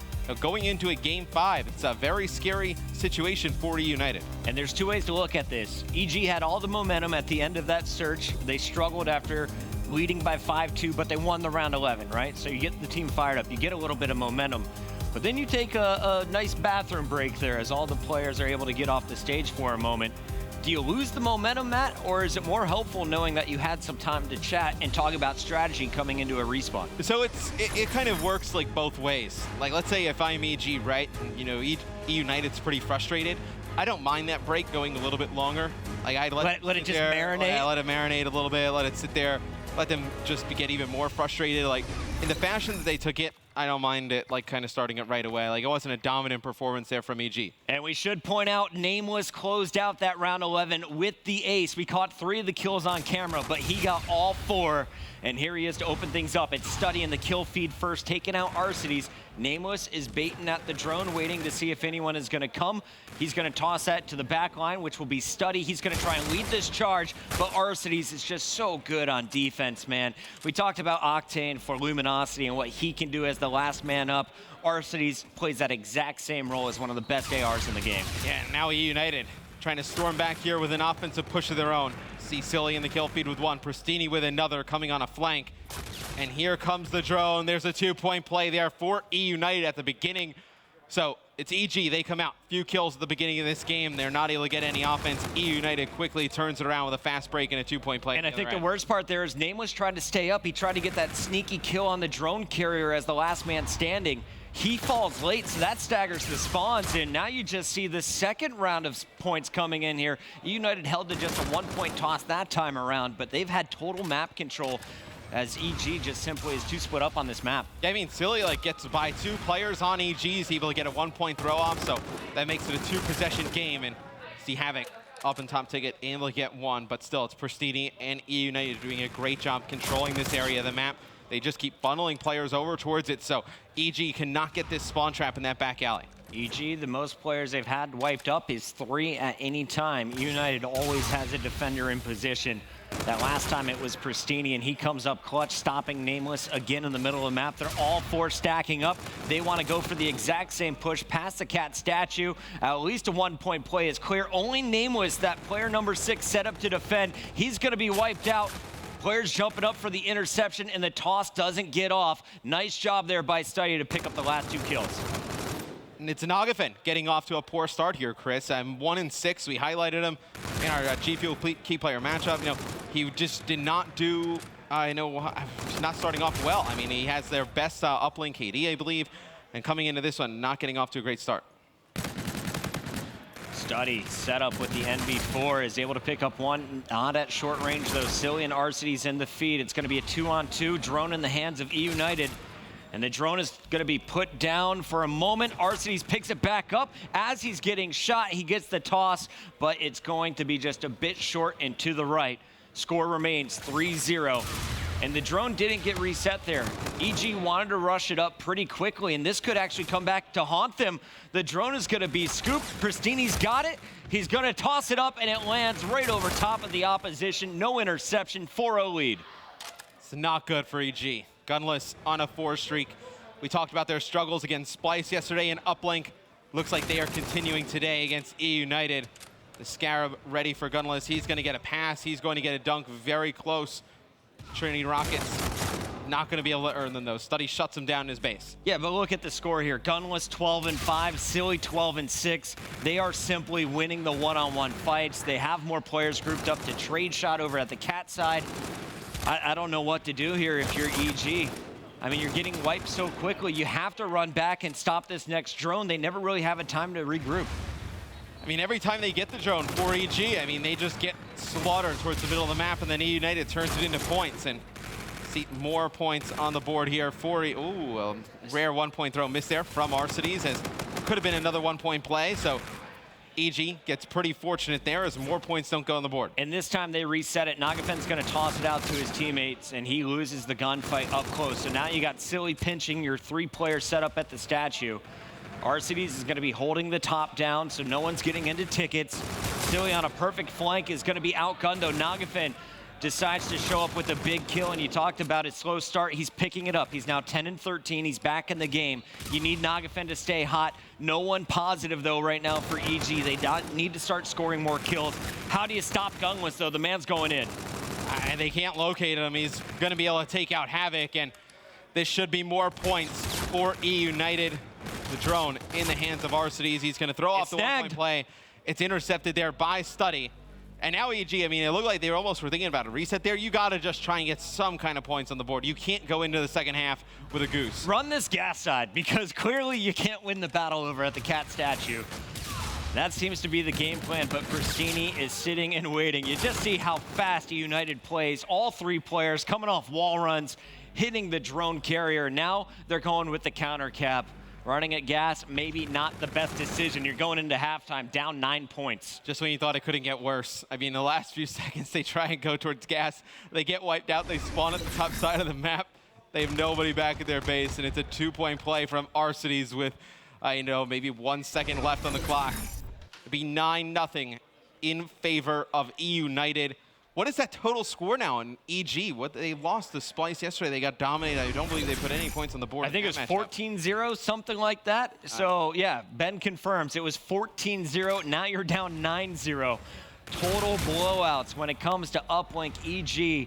going into a game 5, it's a very scary situation for EUnited. And there's 2 ways to look at this. EG had all the momentum at the end of that search. They struggled after leading by 5-2, but they won the round 11, right? So you get the team fired up. You get a little bit of momentum. But then you take a nice bathroom break there as all the players are able to get off the stage for a moment. Do you lose the momentum, Matt, or is it more helpful knowing that you had some time to chat and talk about strategy coming into a respawn? So it kind of works like both ways. Like, let's say if I'm EG, right, and, EUnited's pretty frustrated, I don't mind that break going a little bit longer. Like, I'd let it just marinate? Yeah, let it marinate a little bit, let it sit there, let them just get even more frustrated. Like, in the fashion that they took it, I don't mind it, kind of starting it right away. Like, it wasn't a dominant performance there from EG. And we should point out, Nameless closed out that round 11 with the ace. We caught 3 of the kills on camera, but he got all 4. And here he is to open things up. It's Study in the kill feed first, taking out Arcity's. Nameless is baiting at the drone, waiting to see if anyone is going to come. He's going to toss that to the back line, which will be Study. He's going to try and lead this charge, but Arcity's is just so good on defense, man. We talked about Octane for Luminosity and what he can do as the last man up. Arcity's plays that exact same role as one of the best ARs in the game. Yeah, now EUnited trying to storm back here with an offensive push of their own. See Silly in the kill feed with one, Pristini with another coming on a flank. And here comes the drone. There's a 2-point play there for EUnited at the beginning. So it's EG, they come out. Few kills at the beginning of this game. They're not able to get any offense. EUnited quickly turns it around with a fast break and a 2-point play. And I think the worst part there is Nameless tried to stay up. He tried to get that sneaky kill on the drone carrier as the last man standing. He falls late, so that staggers the spawns, and now you just see the second round of points coming in here. EUnited held to just a 1-point toss that time around, but they've had total map control as EG just simply is too split up on this map. Yeah, I mean, Silly gets by 2 players on EG. He's able to get a 1-point throw off, so that makes it a 2-possession game. And see Havoc up in top ticket, able to get 1, but still it's Pristini and EUnited doing a great job controlling this area of the map. They just keep funneling players over towards it, so EG cannot get this spawn trap in that back alley. EG, the most players they've had wiped up is 3 at any time. EUnited always has a defender in position. That last time it was Pristini, and he comes up clutch, stopping Nameless again in the middle of the map. They're all 4 stacking up. They want to go for the exact same push past the cat statue. At least a 1-point play is clear. Only Nameless, that player number 6, set up to defend. He's going to be wiped out. Players jumping up for the interception, and the toss doesn't get off. Nice job there by Study to pick up the last 2 kills. And it's Nagafen getting off to a poor start here, Chris. 1 and 6. We highlighted him in our G Fuel key player matchup. You know, he just did not do. Not starting off well. I mean, he has their best uplink KD, I believe, and coming into this one, not getting off to a great start. Study set up with the NV4, is able to pick up 1, not at short range though. Silly and Arcity's in the feed. It's going to be a 2-on-2 drone in the hands of EUnited. And the drone is going to be put down for a moment. Arcity's picks it back up. As he's getting shot, he gets the toss, but it's going to be just a bit short and to the right. Score remains 3-0. And the drone didn't get reset there. EG wanted to rush it up pretty quickly, and this could actually come back to haunt them. The drone is going to be scooped. Pristini's got it. He's going to toss it up, and it lands right over top of the opposition. No interception, 4-0 lead. It's not good for EG. Gunless on a 4 streak. We talked about their struggles against Splice yesterday in uplink. Looks like they are continuing today against EUnited. The Scarab ready for Gunless. He's going to get a pass. He's going to get a dunk very close. Trinity Rockets not going to be able to earn them, though. Study shuts him down in his base. Yeah, but look at the score here. Gunless 12-5, Silly 12-6. They are simply winning the one-on-one fights. They have more players grouped up to trade shot over at the cat side. I don't know what to do here if you're EG. I mean, you're getting wiped so quickly. You have to run back and stop this next drone. They never really have a time to regroup. I mean, every time they get the drone for EG, I mean, they just get slaughtered towards the middle of the map, and then EUnited turns it into points. And see more points on the board here for rare 1-point throw miss there from Arcities, as could have been another 1-point play. So EG gets pretty fortunate there as more points don't go on the board. And this time they reset it. Nagafen's going to toss it out to his teammates, and he loses the gunfight up close. So now you got Silly pinching your 3-player setup at the statue. Arcities is going to be holding the top down, so no one's getting into tickets. Silly on a perfect flank is going to be outgunned, though. Nagafen decides to show up with a big kill, and you talked about his slow start. He's picking it up. He's now 10-13. He's back in the game. You need Nagafen to stay hot. No one positive, though, right now for EG. They need to start scoring more kills. How do you stop Gunless, though? The man's going in. And they can't locate him. He's going to be able to take out Havoc, and this should be more points for EUnited. The drone in the hands of Arcities. He's going to throw off the 1-point play. It's intercepted there by Study. And now EG, I mean, it looked like they were thinking about a reset there. You got to just try and get some kind of points on the board. You can't go into the second half with a goose. Run this gas side, because clearly you can't win the battle over at the cat statue. That seems to be the game plan, but Pristini is sitting and waiting. You just see how fast EUnited plays. All 3 players coming off wall runs, hitting the drone carrier. Now they're going with the counter cap. Running at gas, maybe not the best decision. You're going into halftime, down 9 points. Just when you thought it couldn't get worse. I mean, the last few seconds, they try and go towards gas. They get wiped out. They spawn at the top side of the map. They have nobody back at their base, and it's a 2-point play from Arcities with, maybe 1 second left on the clock. It'd be 9-0 in favor of EUnited. What is that total score now in EG? What they lost to Splice yesterday. They got dominated. I don't believe they put any points on the board. I think it was 14-0, something like that. So, yeah, Ben confirms it was 14-0. Now you're down 9-0. Total blowouts when it comes to Uplink. EG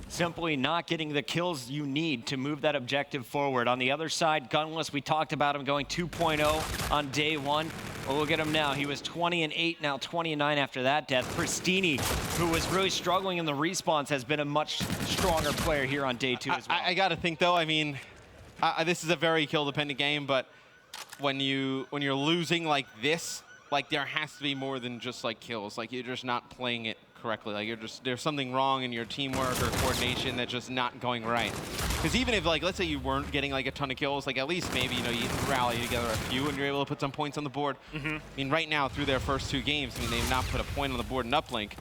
simply not getting the kills you need to move that objective forward. On the other side, Gunless, we talked about him going 2.0 on day one. Well, look at him now. He was 20-8, now 20-9 after that death. Pristini, who was really struggling in the respawns, has been a much stronger player here on day two as well. I got to think, though, I mean, this is a very kill-dependent game, but when you're losing like this, like there has to be more than just like kills. Like you're just not playing it correctly. Like there's something wrong in your teamwork or coordination that's just not going right. Because even if, like, let's say you weren't getting like a ton of kills, like at least maybe, you know, you rally together a few and you're able to put some points on the board. I mean, right now through their first 2 games, I mean, they've not put a point on the board in Uplink.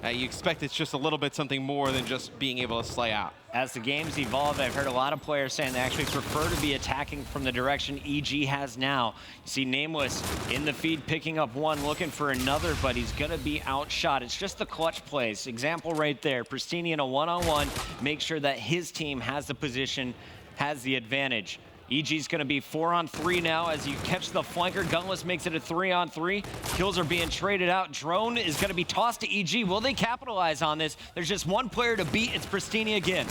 You expect it's just a little bit something more than just being able to slay out. As the games evolve, I've heard a lot of players saying they actually prefer to be attacking from the direction EG has now. You see Nameless in the feed picking up one, looking for another, but he's going to be outshot. It's just the clutch plays. Example right there. Pristini in a one-on-one, make sure that his team has the position, has the advantage. EG's going to be 4-on-3 now as you catch the flanker. Gunless makes it a 3-on-3. Kills are being traded out. Drone is going to be tossed to EG. Will they capitalize on this? There's just one player to beat. It's Pristini again.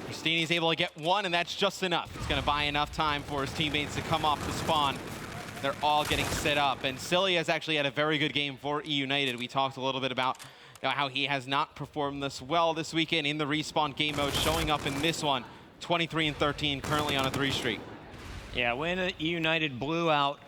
Pristini's able to get one, and that's just enough. It's going to buy enough time for his teammates to come off the spawn. They're all getting set up. And Silly has actually had a very good game for EUnited. We talked a little bit about how he has not performed this well this weekend in the respawn game mode, showing up in this one. 23-13, currently on a 3 streak. Yeah, when EUnited blew out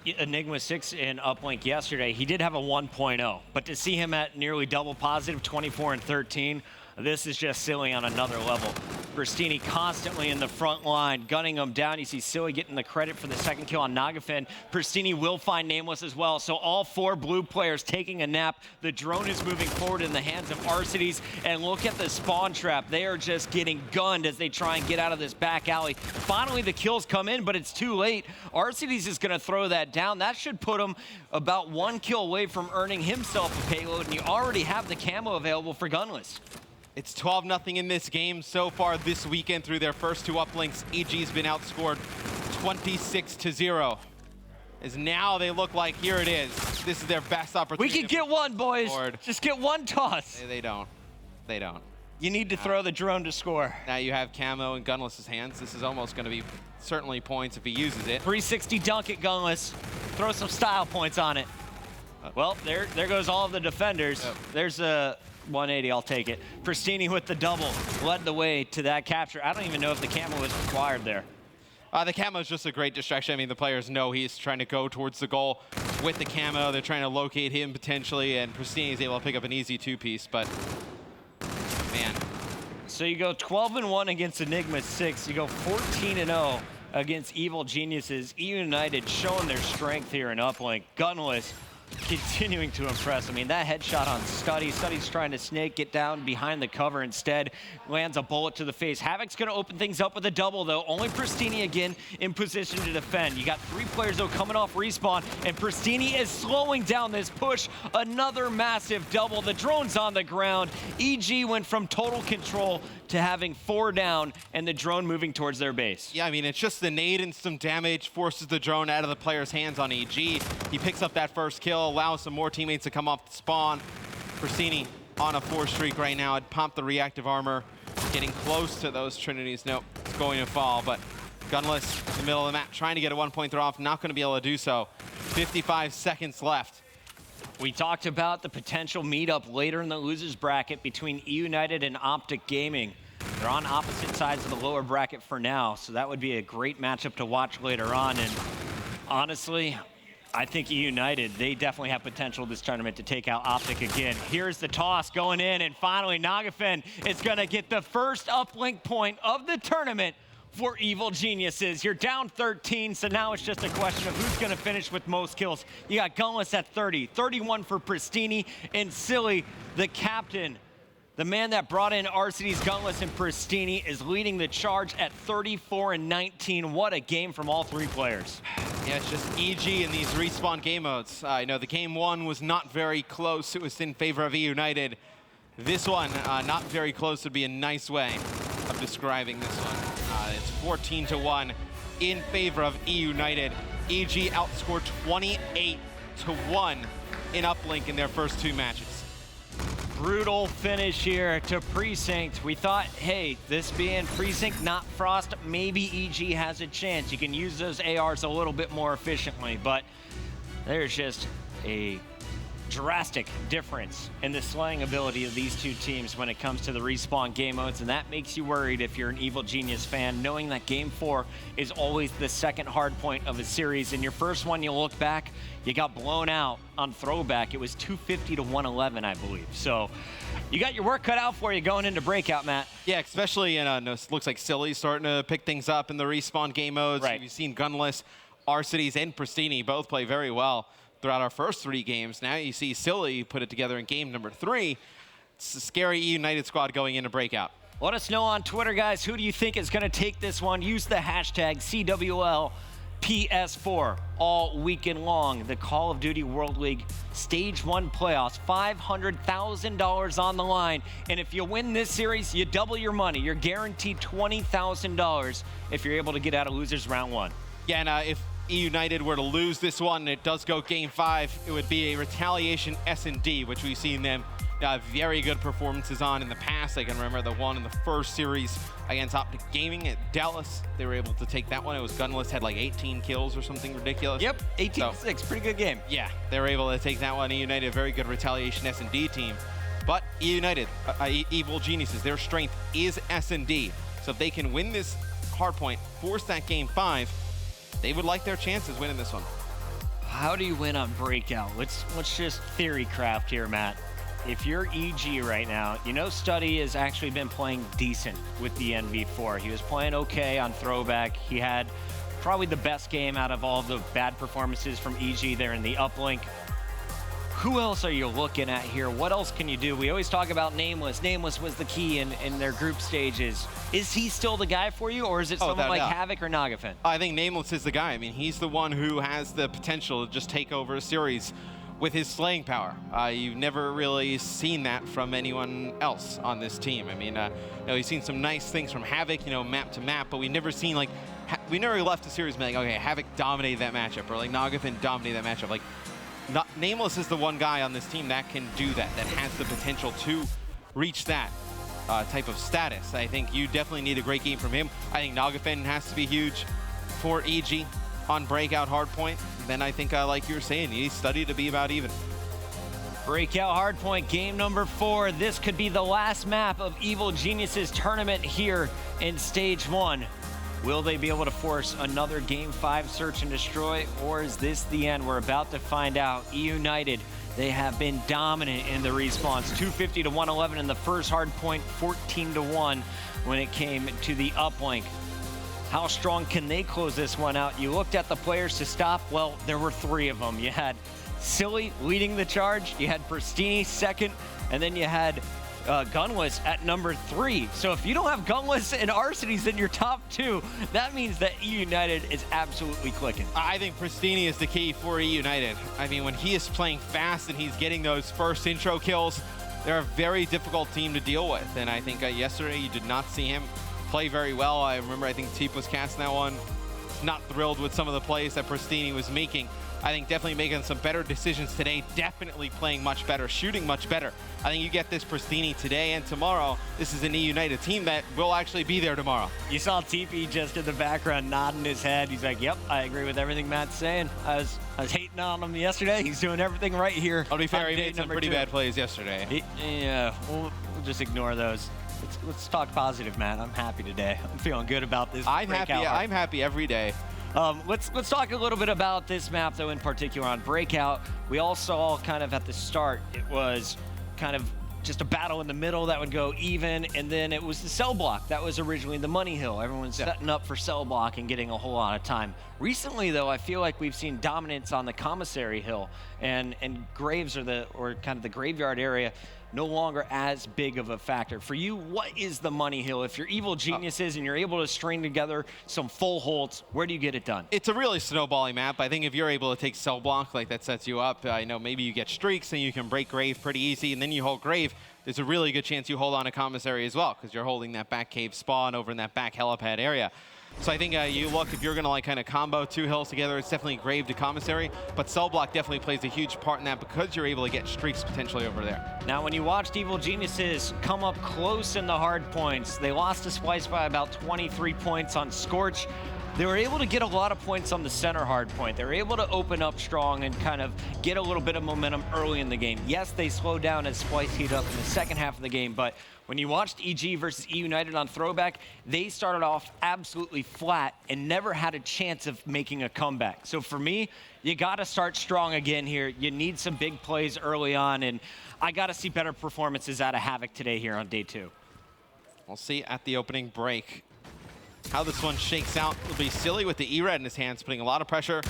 Enigma 6 in Uplink yesterday, he did have a 1.0. But to see him at nearly double positive, 24-13, this is just Silly on another level. Pristini constantly in the front line, gunning him down. You see Silly getting the credit for the second kill on Nagafen. Pristini will find Nameless as well. So all 4 blue players taking a nap. The drone is moving forward in the hands of Arcides. And look at the spawn trap. They are just getting gunned as they try and get out of this back alley. Finally, the kills come in, but it's too late. Arcides is going to throw that down. That should put him about 1 kill away from earning himself a payload. And you already have the camo available for Gunless. It's 12-0 in this game so far this weekend through their first 2 uplinks. EG's been outscored 26-0. As now they look like, here it is. This is their best opportunity. We can get one, boys. Just get one toss. They don't. They don't. You need to throw the drone to score. Now you have Camo in Gunless's hands. This is almost going to be certainly points if he uses it. 360 dunk at Gunless. Throw some style points on it. Well, there goes all of the defenders. There's a 180, I'll take it. Pristini with the double led the way to that capture. I don't even know if the camo was required there. The camo is just a great distraction. I mean, the players know he's trying to go towards the goal with the camo. They're trying to locate him potentially, and Pristini is able to pick up an easy 2-piece, but man. So you go 12-1 against Enigma 6. You go 14-0 against Evil Geniuses. EUnited showing their strength here in Uplink. Gunless continuing to impress. I mean, that headshot on Studdy. Studdy's trying to snake it down behind the cover. Instead, lands a bullet to the face. Havoc's going to open things up with a double, though. Only Pristini again in position to defend. You got 3 players, though, coming off respawn, and Pristini is slowing down this push. Another massive double. The drone's on the ground. EG went from total control to having 4 down, and the drone moving towards their base. Yeah, I mean, it's just the nade and some damage forces the drone out of the player's hands on EG. He picks up that first kill, allows some more teammates to come off the spawn. Pristini on a 4 streak right now. It pumped the reactive armor, getting close to those Trinities. Nope, it's going to fall, but Gunless in the middle of the map, trying to get a 1-point throw off, not going to be able to do so. 55 seconds left. We talked about the potential meetup later in the losers bracket between EUnited and Optic Gaming. They're on opposite sides of the lower bracket for now, so that would be a great matchup to watch later on. And honestly, I think EUnited, they definitely have potential this tournament to take out Optic again. Here's the toss going in, and finally Nagafen is going to get the first uplink point of the tournament for Evil Geniuses. You're down 13, so now it's just a question of who's going to finish with most kills. You got Gunless at 30, 31 for Pristini, and Silly, the captain, the man that brought in Arcides, Gunless, and Pristini, is leading the charge at 34-19. What a game from all 3 players. Yeah, it's just EG in these respawn game modes. I know the game one was not very close. It was in favor of EUnited. This one, not very close would be a nice way of describing this one. It's 14-1 in favor of EUnited. EG outscored 28-1 in uplink in their first 2 matches. Brutal finish here to Precinct. We thought, hey, this being Precinct, not Frost, maybe EG has a chance. You can use those ARs a little bit more efficiently, but there's just a drastic difference in the slaying ability of these two teams when it comes to the respawn game modes, and that makes you worried if you're an Evil Genius fan, knowing that Game 4 is always the second hard point of a series. In your first one, you look back, you got blown out on Throwback. It was 250-111, I believe. So you got your work cut out for you going into Breakout, Matt. Yeah, especially in, it looks like Silly's starting to pick things up in the respawn game modes. Right. You've seen Gunless, Arcides, and Pristini both play very well throughout our first 3 games. Now you see Silly put it together in game number 3. It's a scary EUnited squad going into Breakout. Let us know on Twitter, guys. Who do you think is going to take this one? Use the hashtag CWL PS4 all weekend long. The Call of Duty World League Stage 1 playoffs, $500,000 on the line. And if you win this series, you double your money. You're guaranteed $20,000 if you're able to get out of losers round 1. Yeah, and if EUnited were to lose this one and it does go game 5, it would be a retaliation S&D, which we've seen them very good performances on in the past. I can remember the one in the first series against Optic Gaming at Dallas. They were able to take that one. It was Gunless, had like 18 kills or something ridiculous. Yep, 18-6, pretty good game. Yeah, they were able to take that one. EUnited, a very good retaliation S&D team. But EUnited, Evil Geniuses, their strength is S&D. So if they can win this hardpoint, force that game 5, they would like their chances winning this one. How do you win on Breakout? Let's just theory craft here, Matt. If you're EG right now, you know Studdy has actually been playing decent with the NV4. He was playing okay on Throwback. He had probably the best game out of all the bad performances from EG there in the uplink. Who else are you looking at here? What else can you do? We always talk about Nameless. Nameless was the key in their group stages. Is he still the guy for you, or is it someone like Havoc or Nagafin? I think Nameless is the guy. I mean, he's the one who has the potential to just take over a series with his slaying power. You've never really seen that from anyone else on this team. I mean, you've seen some nice things from Havoc, map to map, but we've never seen, like, we never left a series being like, okay, Havoc dominated that matchup, or like Nagafin dominated that matchup. Like, Nameless is the one guy on this team that can do that has the potential to reach that type of status. I think you definitely need a great game from him. I think Nagafin has to be huge for EG on Breakout Hardpoint. Then I think, like you were saying, you need Study to be about even. Breakout Hardpoint, game number 4. This could be the last map of Evil Geniuses tournament here in Stage 1. Will they be able to force another Game 5 search and destroy, or is this the end? We're about to find out. EUnited, they have been dominant in the respawns. 250-111 in the first hardpoint, 14-1 when it came to the uplink. How strong can they close this one out? You looked at the players to stop. Well, there were 3 of them. You had Silly leading the charge, you had Pristini second, and then you had Gunless at number 3. So if you don't have Gunless and Arcides in your top 2, that means that EUnited is absolutely clicking. I think Pristini is the key for EUnited. I mean, when he is playing fast and he's getting those first intro kills, they're a very difficult team to deal with. And I think yesterday you did not see him play very well. I remember, I think Teep was casting that one. Not thrilled with some of the plays that Pristini was making. I think definitely making some better decisions today, definitely playing much better, shooting much better. I think you get this Pristini today and tomorrow. This is an EUnited team that will actually be there tomorrow. You saw TP just in the background nodding his head. He's like, yep, I agree with everything Matt's saying. I was hating on him yesterday. He's doing everything right here. I'll be fair, he made some pretty bad plays yesterday. Yeah, we'll just ignore those. Let's talk positive, Matt. I'm happy today. I'm feeling good about this. I'm happy every day. Let's talk a little bit about this map, though, in particular on Breakout. We all saw kind of at the start, it was kind of just a battle in the middle that would go even, and then it was the cell block. That was originally the money hill. Everyone's setting up for cell block and getting a whole lot of time. Recently, though, I feel like we've seen dominance on the commissary hill, and graves or kind of the graveyard area no longer as big of a factor. For you, what is the money hill? If you're Evil Geniuses and you're able to string together some full holds, where do you get it done? It's a really snowballing map. I think if you're able to take cell block, like that sets you up. I know maybe you get streaks and you can break Grave pretty easy, and then you hold Grave. There's a really good chance you hold on a commissary as well, because you're holding that back cave spawn over in that back helipad area. So I think you look, if you're going to like kind of combo 2 hills together, it's definitely Grave to commissary, but cell block definitely plays a huge part in that because you're able to get streaks potentially over there. Now, when you watched Evil Geniuses come up close in the hard points, they lost to Splice by about 23 points on Scorch. They were able to get a lot of points on the center hard point. They were able to open up strong and kind of get a little bit of momentum early in the game. Yes, they slowed down as Splice heated up in the second half of the game, but when you watched EG versus EUnited on Throwback, they started off absolutely flat and never had a chance of making a comeback. So for me, you gotta start strong again here. You need some big plays early on, and I gotta see better performances out of Havoc today here on day 2. We'll see at the opening break how this one shakes out. It'll be Silly with the E-Red in his hands, putting a lot of pressure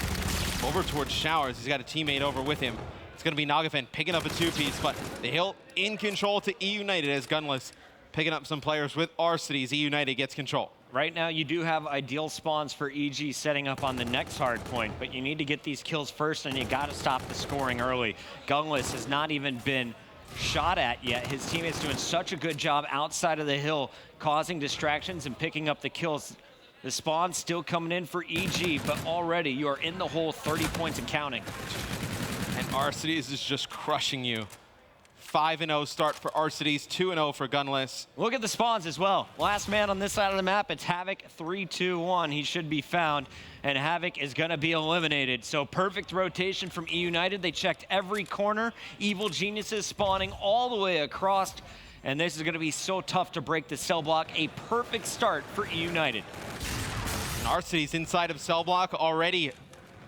over towards Showers. He's got a teammate over with him. It's going to be Nagafen picking up a 2-piece, but the hill in control to EUnited as Gunless picking up some players with R-Cities. EUnited gets control. Right now, you do have ideal spawns for EG setting up on the next hard point, but you need to get these kills first, and you got to stop the scoring early. Gunless has not even been shot at yet. His teammates doing such a good job outside of the hill, causing distractions and picking up the kills. The spawn's still coming in for EG, but already you are in the hole 30 points and counting. And R-Cities is just crushing you. 5-0 start for R-Cities, 2-0 for Gunless. Look at the spawns as well. Last man on this side of the map, it's Havoc 3-2-1. He should be found, and Havoc is going to be eliminated. So perfect rotation from EUnited. They checked every corner. Evil Geniuses spawning all the way across, and this is going to be so tough to break the cell block. A perfect start for EUnited. And R-Cities inside of cell block already,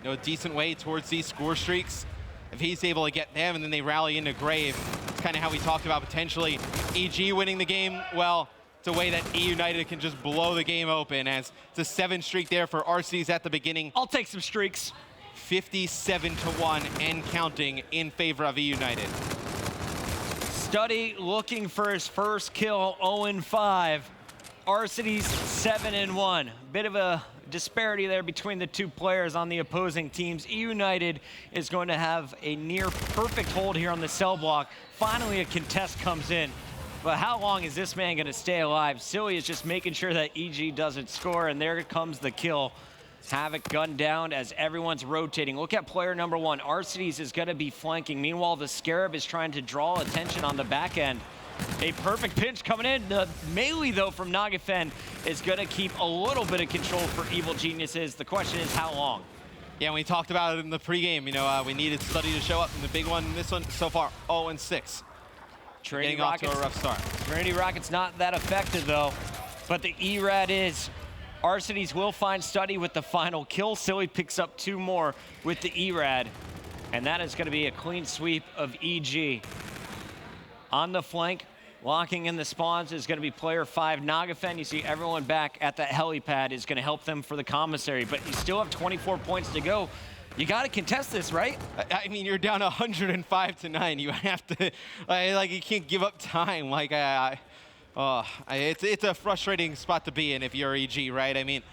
a decent way towards these score streaks. If he's able to get them and then they rally into Grave, it's kind of how we talked about potentially EG winning the game. Well, it's a way that EUnited can just blow the game open, as it's a 7 streak there for R-Cities at the beginning. I'll take some streaks. 57-1 and counting in favor of EUnited. Study looking for his first kill, 0-5. R-Cities 7-1. Bit of a disparity there between the two players on the opposing teams. EUnited is going to have a near perfect hold here on the cell block. Finally, a contest comes in. But how long is this man going to stay alive? Silly is just making sure that EG doesn't score, and there comes the kill. Havoc gunned down as everyone's rotating. Look at player number 1. R-Cities is going to be flanking. Meanwhile, the Scarab is trying to draw attention on the back end. A perfect pinch coming in. The melee, though, from Nagafen is going to keep a little bit of control for Evil Geniuses. The question is, how long? Yeah, we talked about it in the pregame. We needed Study to show up in the big one. This one, so far, 0-6. Trinity Getting off to a rough start. Trinity Rocket's not that effective, though. But the E-Rad is. R-Cities will find Study with the final kill. Silly picks up 2 more with the E-Rad. And that is going to be a clean sweep of EG. On the flank, locking in the spawns is going to be player 5, Nagafen. You see everyone back at that helipad is going to help them for the commissary, but you still have 24 points to go. You got to contest this, right? I mean, you're down 105-9. You have to, you can't give up time. It's a frustrating spot to be in if you're EG, right? I mean,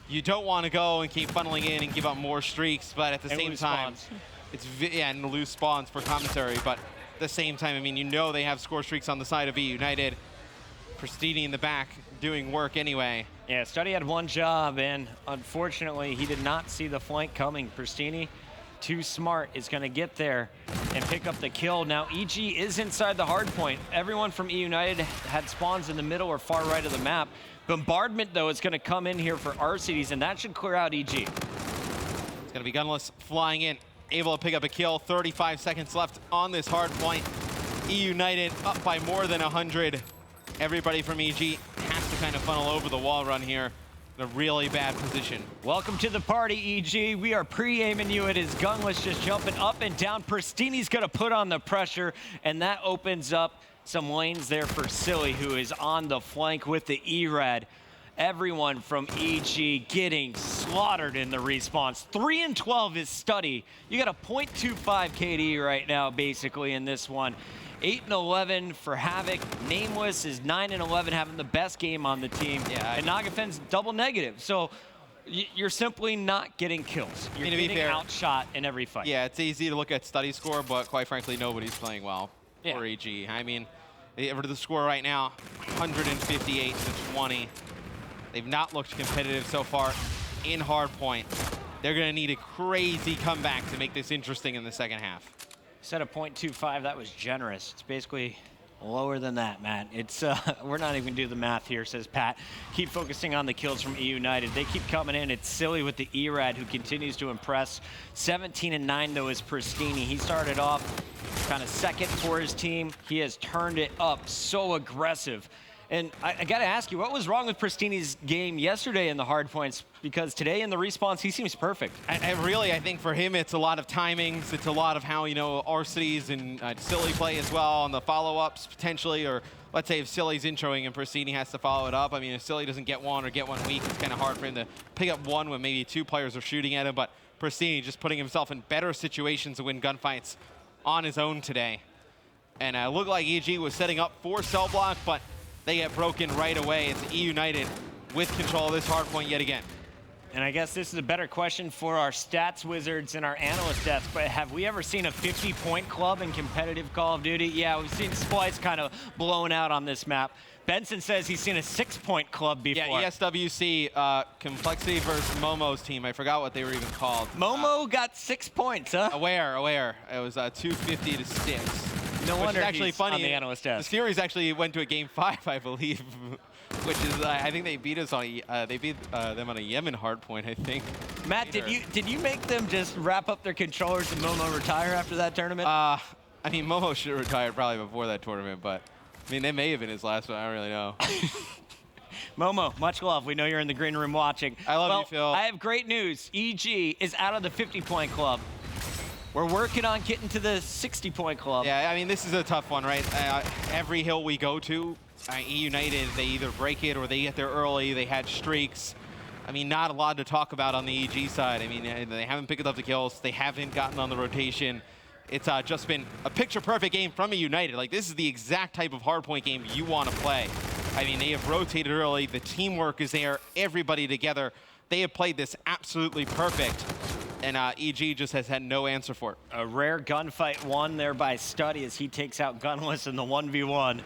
you don't want to go and keep funneling in and give up more streaks, but at the same time, and lose spawns for commissary, but at the same time, I mean, they have score streaks on the side of EUnited. Pristini in the back doing work anyway. Yeah, Study had one job, and unfortunately, he did not see the flank coming. Pristini, too smart, is going to get there and pick up the kill. Now, EG is inside the hard point. Everyone from EUnited had spawns in the middle or far right of the map. Bombardment, though, is going to come in here for R-Cities, and that should clear out EG. It's going to be Gunless flying in, able to pick up a kill. 35 seconds left on this hard point. EUnited up by more than 100. Everybody from EG has to kind of funnel over the wall run here. In a really bad position. Welcome to the party, EG. We are pre-aiming you. It is Gunless just jumping up and down. Pristini's going to put on the pressure, and that opens up some lanes there for Silly, who is on the flank with the E-Rad. Everyone from EG getting slaughtered in the response. 3-12 is Study. You got a .25 KD right now, basically, in this one. 8-11 for Havoc. Nameless is 9-11, having the best game on the team. Yeah, and Nagafen's double negative. So you're simply not getting kills. You're getting outshot in every fight. Yeah, it's easy to look at Study score, but quite frankly, nobody's playing well for EG. I mean, the score right now, 158-20. They've not looked competitive so far in hardpoint. They're going to need a crazy comeback to make this interesting in the second half. Set a .25, that was generous. It's basically lower than that, Matt. It's we're not even gonna do the math here, says Pat. Keep focusing on the kills from EUnited. They keep coming in. It's Silly with the ERAD who continues to impress. 17-9 though is Pristini. He started off kind of second for his team. He has turned it up so aggressive. And I got to ask you, what was wrong with Pristini's game yesterday in the hard points? Because today in the response, he seems perfect. I think for him, it's a lot of timings. It's a lot of how, Arcides and Silly play as well on the follow-ups potentially. Or let's say if Silly's introing and Pristini has to follow it up. I mean, if Silly doesn't get one or get one weak, it's kind of hard for him to pick up one when maybe two players are shooting at him. But Pristini just putting himself in better situations to win gunfights on his own today. And it looked like EG was setting up for cell block, but they get broken right away. It's EUnited with control of this hard point yet again. And I guess this is a better question for our stats wizards and our analyst desk, but have we ever seen a 50-point club in competitive Call of Duty? Yeah, we've seen Splice kind of blown out on this map. Benson says he's seen a 6-point club before. Yeah, ESWC, Complexity versus Momo's team. I forgot what they were even called. Momo got 6 points, huh? Aware. It was 250-6. No wonder is actually he's funny. On the analyst desk. The series actually went to a game 5, I believe, which is I think they beat us on they beat them on a Yemen hardpoint, I think. Matt, did you make them just wrap up their controllers and Momo retire after that tournament? I mean, Momo should have retired probably before that tournament, but I mean, they may have been his last one. I don't really know. Momo, much love. We know you're in the green room watching. I love you, Phil. I have great news. EG is out of the 50-point club. We're working on getting to the 60-point club. Yeah, I mean, this is a tough one, right? Every hill we go to, EUnited, they either break it or they get there early. They had streaks. I mean, not a lot to talk about on the EG side. I mean, they haven't picked up the kills. They haven't gotten on the rotation. It's just been a picture-perfect game from EUnited. Like, this is the exact type of hardpoint game you want to play. I mean, they have rotated early. The teamwork is there. Everybody together. They have played this absolutely perfect. And EG just has had no answer for it. A rare gunfight won there by Study as he takes out Gunless in the 1v1.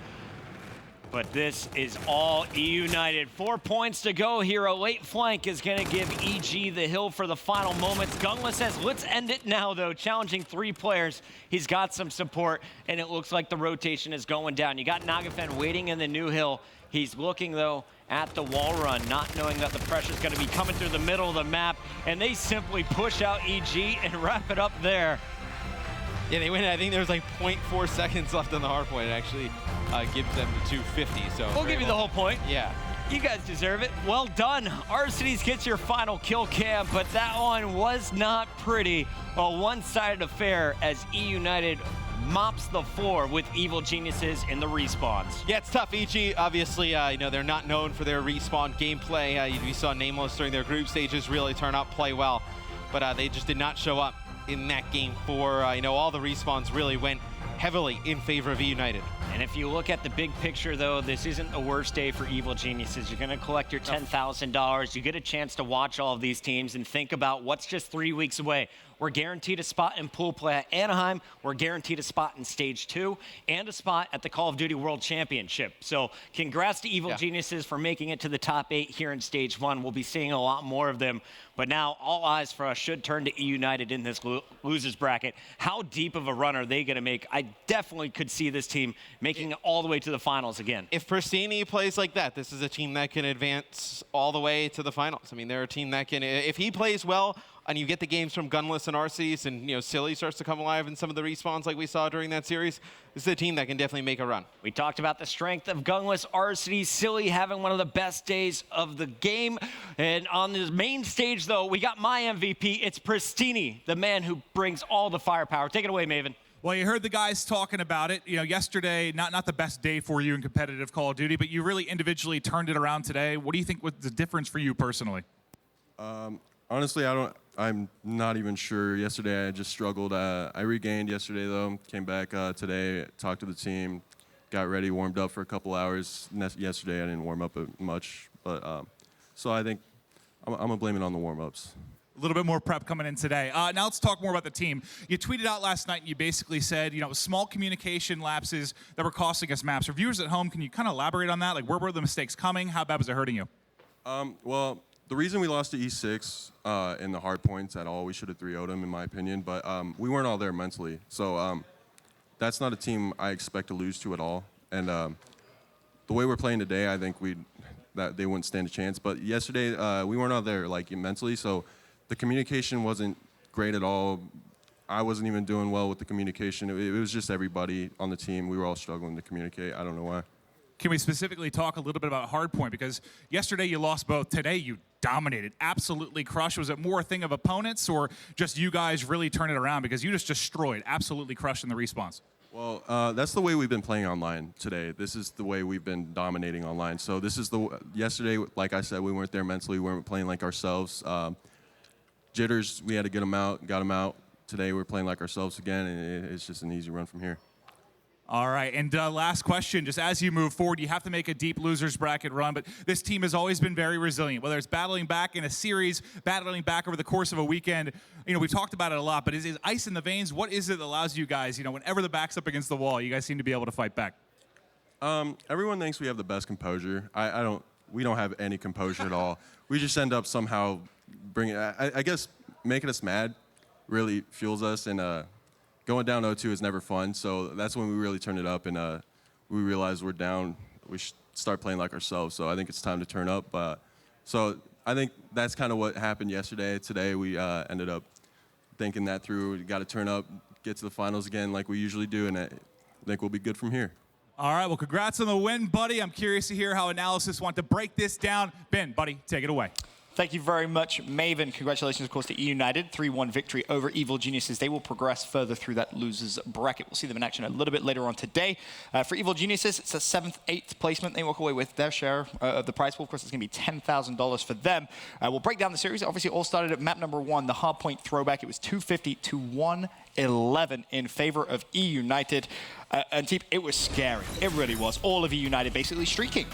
But this is all EUnited. 4 points to go here. A late flank is going to give EG the hill for the final moments. Gunless says, let's end it now, though. Challenging 3 players. He's got some support, and it looks like the rotation is going down. You got Nagafen waiting in the new hill. He's looking, though, at the wall run, not knowing that the pressure's going to be coming through the middle of the map, and they simply push out EG and wrap it up there. Yeah, they win. I think there's like 0.4 seconds left on the hardpoint. It actually gives them the 250. So we'll give you the whole point. Yeah. You guys deserve it. Well done. Arcides gets your final kill cam, but that one was not pretty. A one-sided affair as EUnited mops the floor with Evil Geniuses in the respawns. Yeah, it's tough. EG, obviously, they're not known for their respawn gameplay. We saw Nameless during their group stages really turn up, play well, but they just did not show up in that game 4. All the respawns really went heavily in favor of EUnited. And if you look at the big picture, though, this isn't the worst day for Evil Geniuses. You're going to collect your $10,000. You get a chance to watch all of these teams and think about what's just 3 weeks away. We're guaranteed a spot in pool play at Anaheim. We're guaranteed a spot in Stage 2 and a spot at the Call of Duty World Championship. So congrats to Evil Geniuses for making it to the top 8 here in Stage 1. We'll be seeing a lot more of them. But now all eyes for us should turn to EUnited in this losers bracket. How deep of a run are they going to make? I definitely could see this team making it all the way to the finals again. If Pristini plays like that, this is a team that can advance all the way to the finals. I mean, they're a team that can, if he plays well, and you get the games from Gunless and Arceus, and Silly starts to come alive in some of the respawns like we saw during that series, this is a team that can definitely make a run. We talked about the strength of Gunless, Arceus, Silly having one of the best days of the game. And on the main stage, though, we got my MVP. It's Pristini, the man who brings all the firepower. Take it away, Maven. Well, you heard the guys talking about it. You know, yesterday, not the best day for you in competitive Call of Duty, but you really individually turned it around today. What do you think was the difference for you personally? Honestly, I'm not even sure. Yesterday, I just struggled. I regained yesterday, though. Came back today, talked to the team, got ready, warmed up for a couple hours. Yesterday, I didn't warm up much, but so I think I'm gonna blame it on the warm-ups. A little bit more prep coming in today. Now let's talk more about the team. You tweeted out last night and you basically said, you know, small communication lapses that were costing us maps. For viewers at home, can you kind of elaborate on that? Like, where were the mistakes coming? How bad was it hurting you? Well, the reason we lost to E6 in the hard points at all, we should have 3-0'd them, in my opinion, but we weren't all there mentally. So that's not a team I expect to lose to at all. And the way we're playing today, I think that they wouldn't stand a chance. But yesterday, we weren't all there like mentally, so the communication wasn't great at all. I wasn't even doing well with the communication. It was just everybody on the team. We were all struggling to communicate. I don't know why. Can we specifically talk a little bit about hardpoint? Because yesterday you lost both. Today you dominated, absolutely crushed. Was it more a thing of opponents or just you guys really turned it around? Because you just destroyed, absolutely crushed in the respawns. Well, that's the way we've been playing online today. This is the way we've been dominating online. So this is yesterday, like I said, we weren't there mentally. We weren't playing like ourselves. Jitters, we had to get them out, got them out. Today we're playing like ourselves again, and it's just an easy run from here. All right, and last question, just as you move forward, you have to make a deep losers bracket run, but this team has always been very resilient, whether it's battling back in a series, battling back over the course of a weekend. You know, we've talked about it a lot, but is ice in the veins? What is it that allows you guys, you know, whenever the back's up against the wall, you guys seem to be able to fight back? Everyone thinks we have the best composure. We don't have any composure at all. We just end up somehow bringing, I guess, making us mad really fuels us, and going down 0-2 is never fun, so that's when we really turn it up, and we realize we're down. We should start playing like ourselves, so I think it's time to turn up. So I think that's kind of what happened yesterday. Today we ended up thinking that through. We got to turn up, get to the finals again like we usually do, and I think we'll be good from here. All right, well, congrats on the win, buddy. I'm curious to hear how Analysis want to break this down. Ben, buddy, take it away. Thank you very much, Maven. Congratulations, of course, to EUnited. 3-1 victory over Evil Geniuses. They will progress further through that losers bracket. We'll see them in action a little bit later on today. For Evil Geniuses, it's a 7th, 8th placement. They walk away with their share of the prize pool. Of course, it's going to be $10,000 for them. We'll break down the series. Obviously, it all started at map number 1, the hardpoint throwback. It was 250 to 111 in favor of EUnited. And team, it was scary. It really was. All of EUnited basically streaking.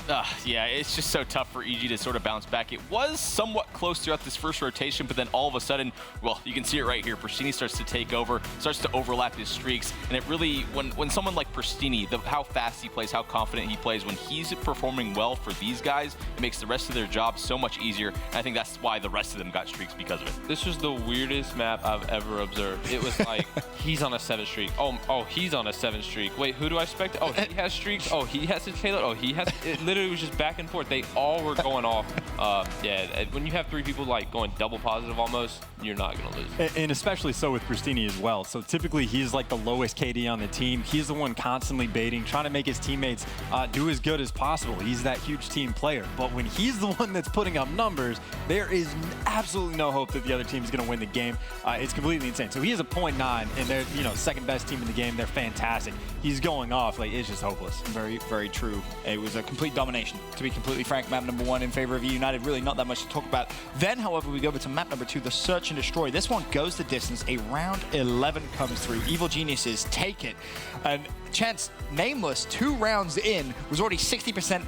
Yeah, it's just so tough for EG to sort of bounce back. It was somewhat close throughout this first rotation, but then all of a sudden, well, you can see it right here. Pristini starts to take over, starts to overlap his streaks, and it really, when someone like Pristini, how fast he plays, how confident he plays, when he's performing well for these guys, it makes the rest of their job so much easier, and I think that's why the rest of them got streaks because of it. This was the weirdest map I've ever observed. It was like, he's on a 7 streak. Oh, he's on a 7 streak. Wait, who do I expect? Oh, he has streaks. Oh, he has his payload. Oh, he has. It literally was just back and forth. They all were going off. Yeah, when you have 3 people like going double positive almost, you're not going to lose. And especially so with Pristini as well. So typically he's like the lowest KD on the team. He's the one constantly baiting, trying to make his teammates do as good as possible. He's that huge team player. But when he's the one that's putting up numbers, there is absolutely no hope that the other team is going to win the game. It's completely insane. So he has a 0.9, and they're second best team in the game. They're fantastic. He's going off, like, it's just hopeless. Very, very true. It was a complete domination. To be completely frank, map number 1 in favor of EUnited, really not that much to talk about. Then, however, we go over to map number 2, the Search and Destroy. This one goes the distance. A round 11 comes through. Evil Geniuses take it. And Chance, nameless, 2 rounds in, was already 60%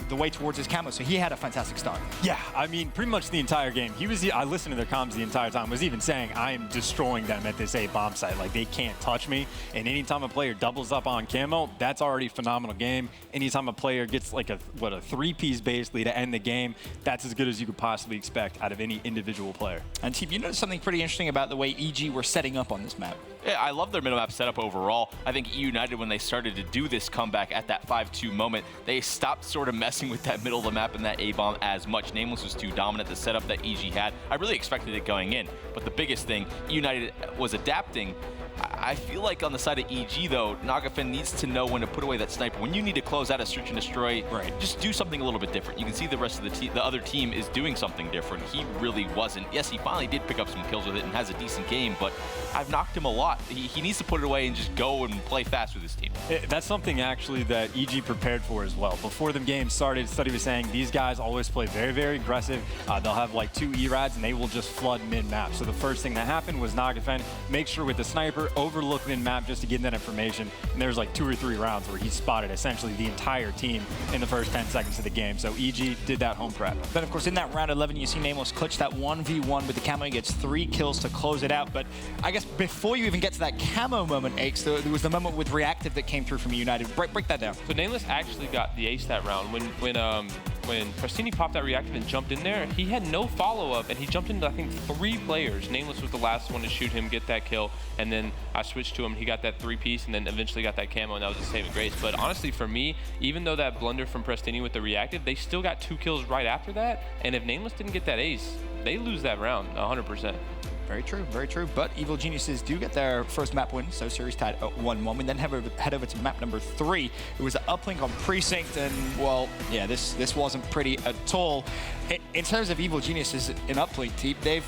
the way towards his camo, so he had a fantastic start. Yeah, I mean, pretty much the entire game. I listened to their comms the entire time, was even saying, I am destroying them at this A bomb site. Like, they can't touch me. And anytime a player doubles up on camo, that's already a phenomenal game. Anytime a player gets like a 3-piece basically to end the game, that's as good as you could possibly expect out of any individual player. And team, you noticed something pretty interesting about the way EG were setting up on this map. Yeah, I love their middle map setup overall. I think EUnited, when they started to do this comeback at that 5-2 moment, they stopped sort of messing with that middle of the map and that A-bomb as much. Nameless was too dominant, the setup that EG had. I really expected it going in, but the biggest thing, EUnited was adapting I feel like on the side of EG, though, Nagafen needs to know when to put away that sniper. When you need to close out a search and destroy, just do something a little bit different. You can see the rest of the other team is doing something different. He really wasn't. Yes, he finally did pick up some kills with it and has a decent game, but I've knocked him a lot. He needs to put it away and just go and play fast with his team. That's something actually that EG prepared for as well. Before the game started, Study was saying these guys always play very, very aggressive. They'll have like 2 E-Rads and they will just flood mid-map. So the first thing that happened was Nagafen make sure with the sniper overlook mid-map just to get that information. And there's like 2 or 3 rounds where he spotted essentially the entire team in the first 10 seconds of the game. So EG did that home prep. Then of course in that round 11 you see Nameless clutch that 1v1 with the camo. He gets 3 kills to close it out. But I guess before you even get to that camo moment, Aches, there was the moment with Reactive that came through from EUnited. Break that down. So Nameless actually got the ace that round. When Prestini popped that Reactive and jumped in there, he had no follow-up, and he jumped into, I think, 3 players. Nameless was the last one to shoot him, get that kill, and then I switched to him. He got that 3-piece, and then eventually got that camo, and that was a saving grace. But honestly, for me, even though that blunder from Prestini with the Reactive, they still got 2 kills right after that, and if Nameless didn't get that ace, they lose that round 100%. Very true, very true. But Evil Geniuses do get their first map win, so series tied at 1-1. We then head over to map number 3. It was an uplink on Precinct, and well, yeah, this wasn't pretty at all. In terms of Evil Geniuses in uplink team, they've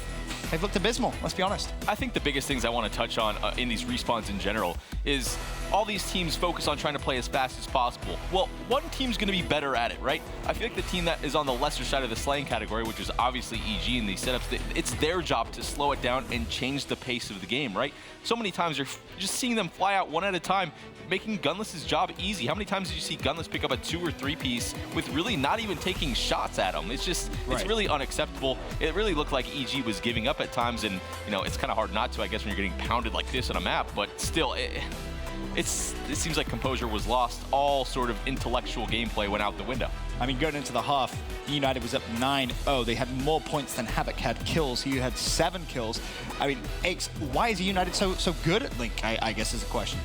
looked abysmal, let's be honest. I think the biggest things I want to touch on in these respawns in general is all these teams focus on trying to play as fast as possible. Well, one team's going to be better at it, right? I feel like the team that is on the lesser side of the slaying category, which is obviously EG in these setups, it's their job to slow it down and change the pace of the game, right? So many times you're just seeing them fly out one at a time, making Gunless's job easy. How many times did you see Gunless pick up a 2 or 3 piece with really not even taking shots at him? It's just, it's really unacceptable. It really looked like EG was giving up at times, and you know, it's kind of hard not to, I guess, when you're getting pounded like this on a map, but still, it seems like composure was lost. All sort of intellectual gameplay went out the window. I mean, going into the half, EUnited was up 9-0. They had more points than Havoc had kills. He had 7 kills. I mean, Aches, why is EUnited so good at Link, I guess is the question.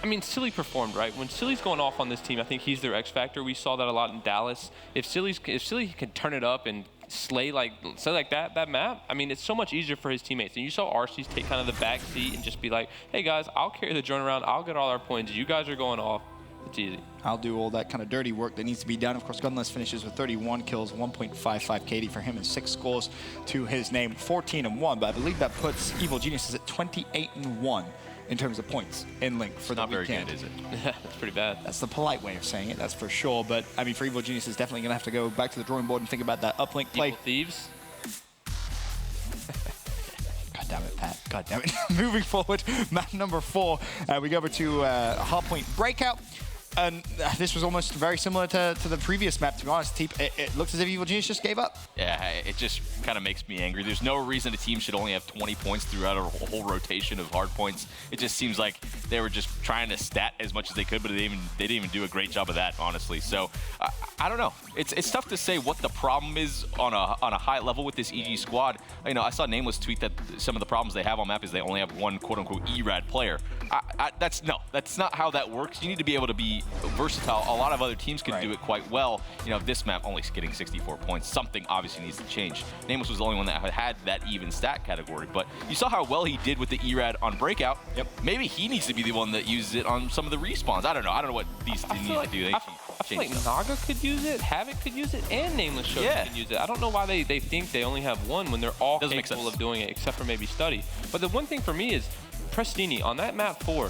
I mean, Silly performed, right? When Silly's going off on this team, I think he's their X factor. We saw that a lot in Dallas. If Silly can turn it up and slay like that map, I mean, it's so much easier for his teammates. And you saw Arcees take kind of the back seat and just be like, hey guys, I'll carry the drone around, I'll get all our points, you guys are going off. It's easy. I'll do all that kind of dirty work that needs to be done. Of course, Gunless finishes with 31 kills, 1.55 KD for him, and 6 scores to his name, 14-1. But I believe that puts Evil Geniuses at 28-1 in terms of points in Link for the weekend. Not very good, is it? That's pretty bad. That's the polite way of saying it, that's for sure. But I mean, for Evil Geniuses, definitely going to have to go back to the drawing board and think about that uplink play. Evil Thieves. God damn it, Pat. God damn it. Moving forward, map number 4, we go over to Hardpoint Breakout. And this was almost very similar to the previous map, to be honest. It looks as if Evil Genius just gave up. Yeah, it just kind of makes me angry. There's no reason a team should only have 20 points throughout a whole rotation of hard points. It just seems like they were just trying to stat as much as they could, but they didn't even do a great job of that, honestly. So I don't know. It's tough to say what the problem is on a high level with this EG squad. You know, I saw Nameless tweet that some of the problems they have on map is they only have one quote-unquote E-Rad player. That's not how that works. You need to be able to be versatile. A lot of other teams can do it quite well. You know, this map only getting 64 points. Something obviously needs to change. Nameless was the only one that had that even stat category, but you saw how well he did with the E-Rad on Breakout. Yep. Maybe he needs to be the one that uses it on some of the respawns. I don't know what these teams need to do. I feel like Naga could use it, Havoc could use it, and Nameless Show could use it. I don't know why they think they only have one when they're all capable of doing it, except for maybe Study. But the one thing for me is Prestini on that map 4.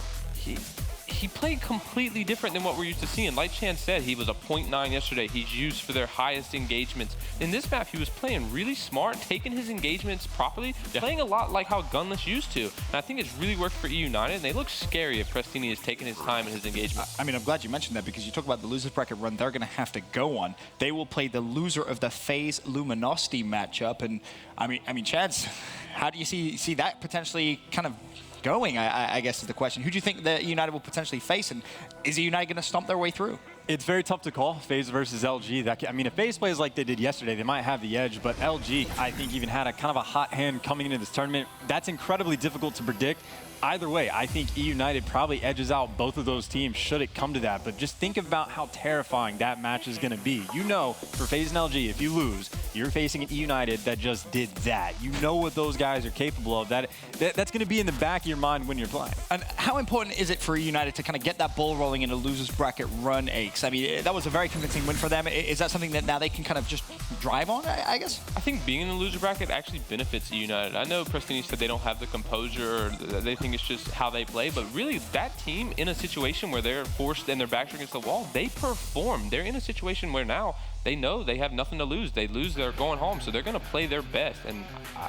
He played completely different than what we're used to seeing. Like Chan said, he was a 0.9 yesterday. He's used for their highest engagements. In this map, he was playing really smart, taking his engagements properly, playing a lot like how Gunless used to. And I think it's really worked for EUnited, and they look scary if Prestini is taking his time in his engagement. I mean, I'm glad you mentioned that, because you talk about the losers bracket run they're going to have to go on. They will play the loser of the FaZe Luminosity matchup. And I mean, Chance, how do you see that potentially kind of going, I guess is the question. Who do you think that EUnited will potentially face, and is EUnited going to stomp their way through? It's very tough to call FaZe versus LG. I mean, if FaZe plays like they did yesterday, they might have the edge, but LG, I think, even had a kind of a hot hand coming into this tournament. That's incredibly difficult to predict. Either way, I think EUnited probably edges out both of those teams should it come to that. But just think about how terrifying that match is going to be. You know, for FaZe and LG, if you lose, you're facing an EUnited that just did that. You know what those guys are capable of. That's going to be in the back of your mind when you're playing. And how important is it for EUnited to kind of get that ball rolling in a loser's bracket run, Aches? I mean, that was a very convincing win for them. Is that something that now they can kind of just drive on, I guess? I think being in the loser bracket actually benefits EUnited. I know Prestini said they don't have the composure, or they think it's just how they play, but really that team in a situation where they're forced and their backs are against the wall, they perform. They're in a situation where now they know they have nothing to lose. They lose, they're going home, so they're going to play their best, and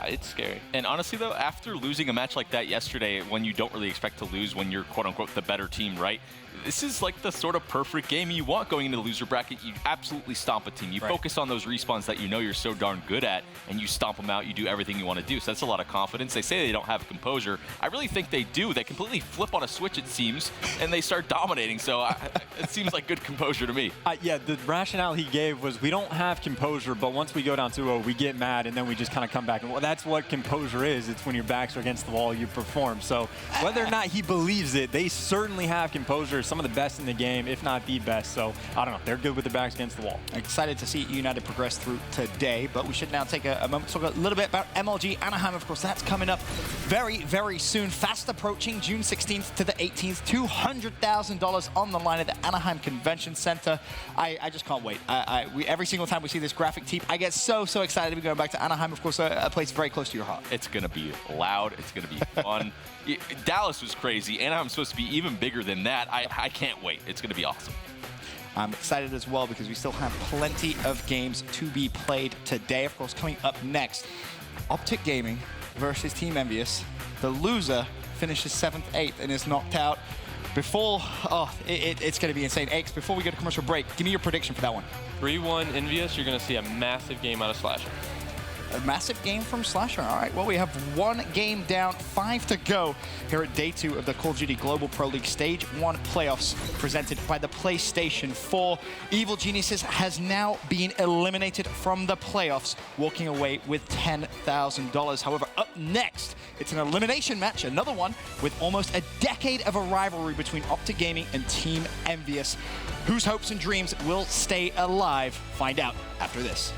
it's scary. And honestly, though, after losing a match like that yesterday, when you don't really expect to lose when you're quote-unquote the better team, right? This is like the sort of perfect game you want going into the loser bracket. You absolutely stomp a team. You focus on those respawns that you know you're so darn good at, and you stomp them out. You do everything you want to do. So that's a lot of confidence. They say they don't have composure. I really think they do. They completely flip on a switch, it seems, and they start dominating. So it seems like good composure to me. Yeah, the rationale he gave was we don't have composure, but once we go down 2-0, we get mad, and then we just kind of come back. And well, that's what composure is. It's when your backs are against the wall, you perform. So whether or not he believes it, they certainly have composure. Some of the best in the game, if not the best. So I don't know. They're good with their backs against the wall. Excited to see EUnited progress through today, but we should now take a moment to talk a little bit about MLG Anaheim. Of course, that's coming up very, very soon. Fast approaching, June 16th to the 18th. $200,000 on the line at the Anaheim Convention Center. I just can't wait. Every single time we see this graphic team, I get so excited to be going back to Anaheim. Of course, a place very close to your heart. It's going to be loud. It's going to be fun. Dallas was crazy. Anaheim's supposed to be even bigger than that. I can't wait. It's going to be awesome. I'm excited as well because we still have plenty of games to be played today. Of course, coming up next, Optic Gaming versus Team Envious. The loser finishes 7th, 8th, and is knocked out before. It's going to be insane. Aches, before we go to commercial break, give me your prediction for that one. 3-1 Envious, you're going to see a massive game out of Slasher. A massive game from Slasher. All right, well, we have one game down, 5 to go here at day 2 of the Call of Duty Global Pro League Stage 1 playoffs presented by the PlayStation 4. Evil Geniuses has now been eliminated from the playoffs, walking away with $10,000. However, up next, it's an elimination match, another one, with almost a decade of a rivalry between Optic Gaming and Team Envious. Whose hopes and dreams will stay alive? Find out after this.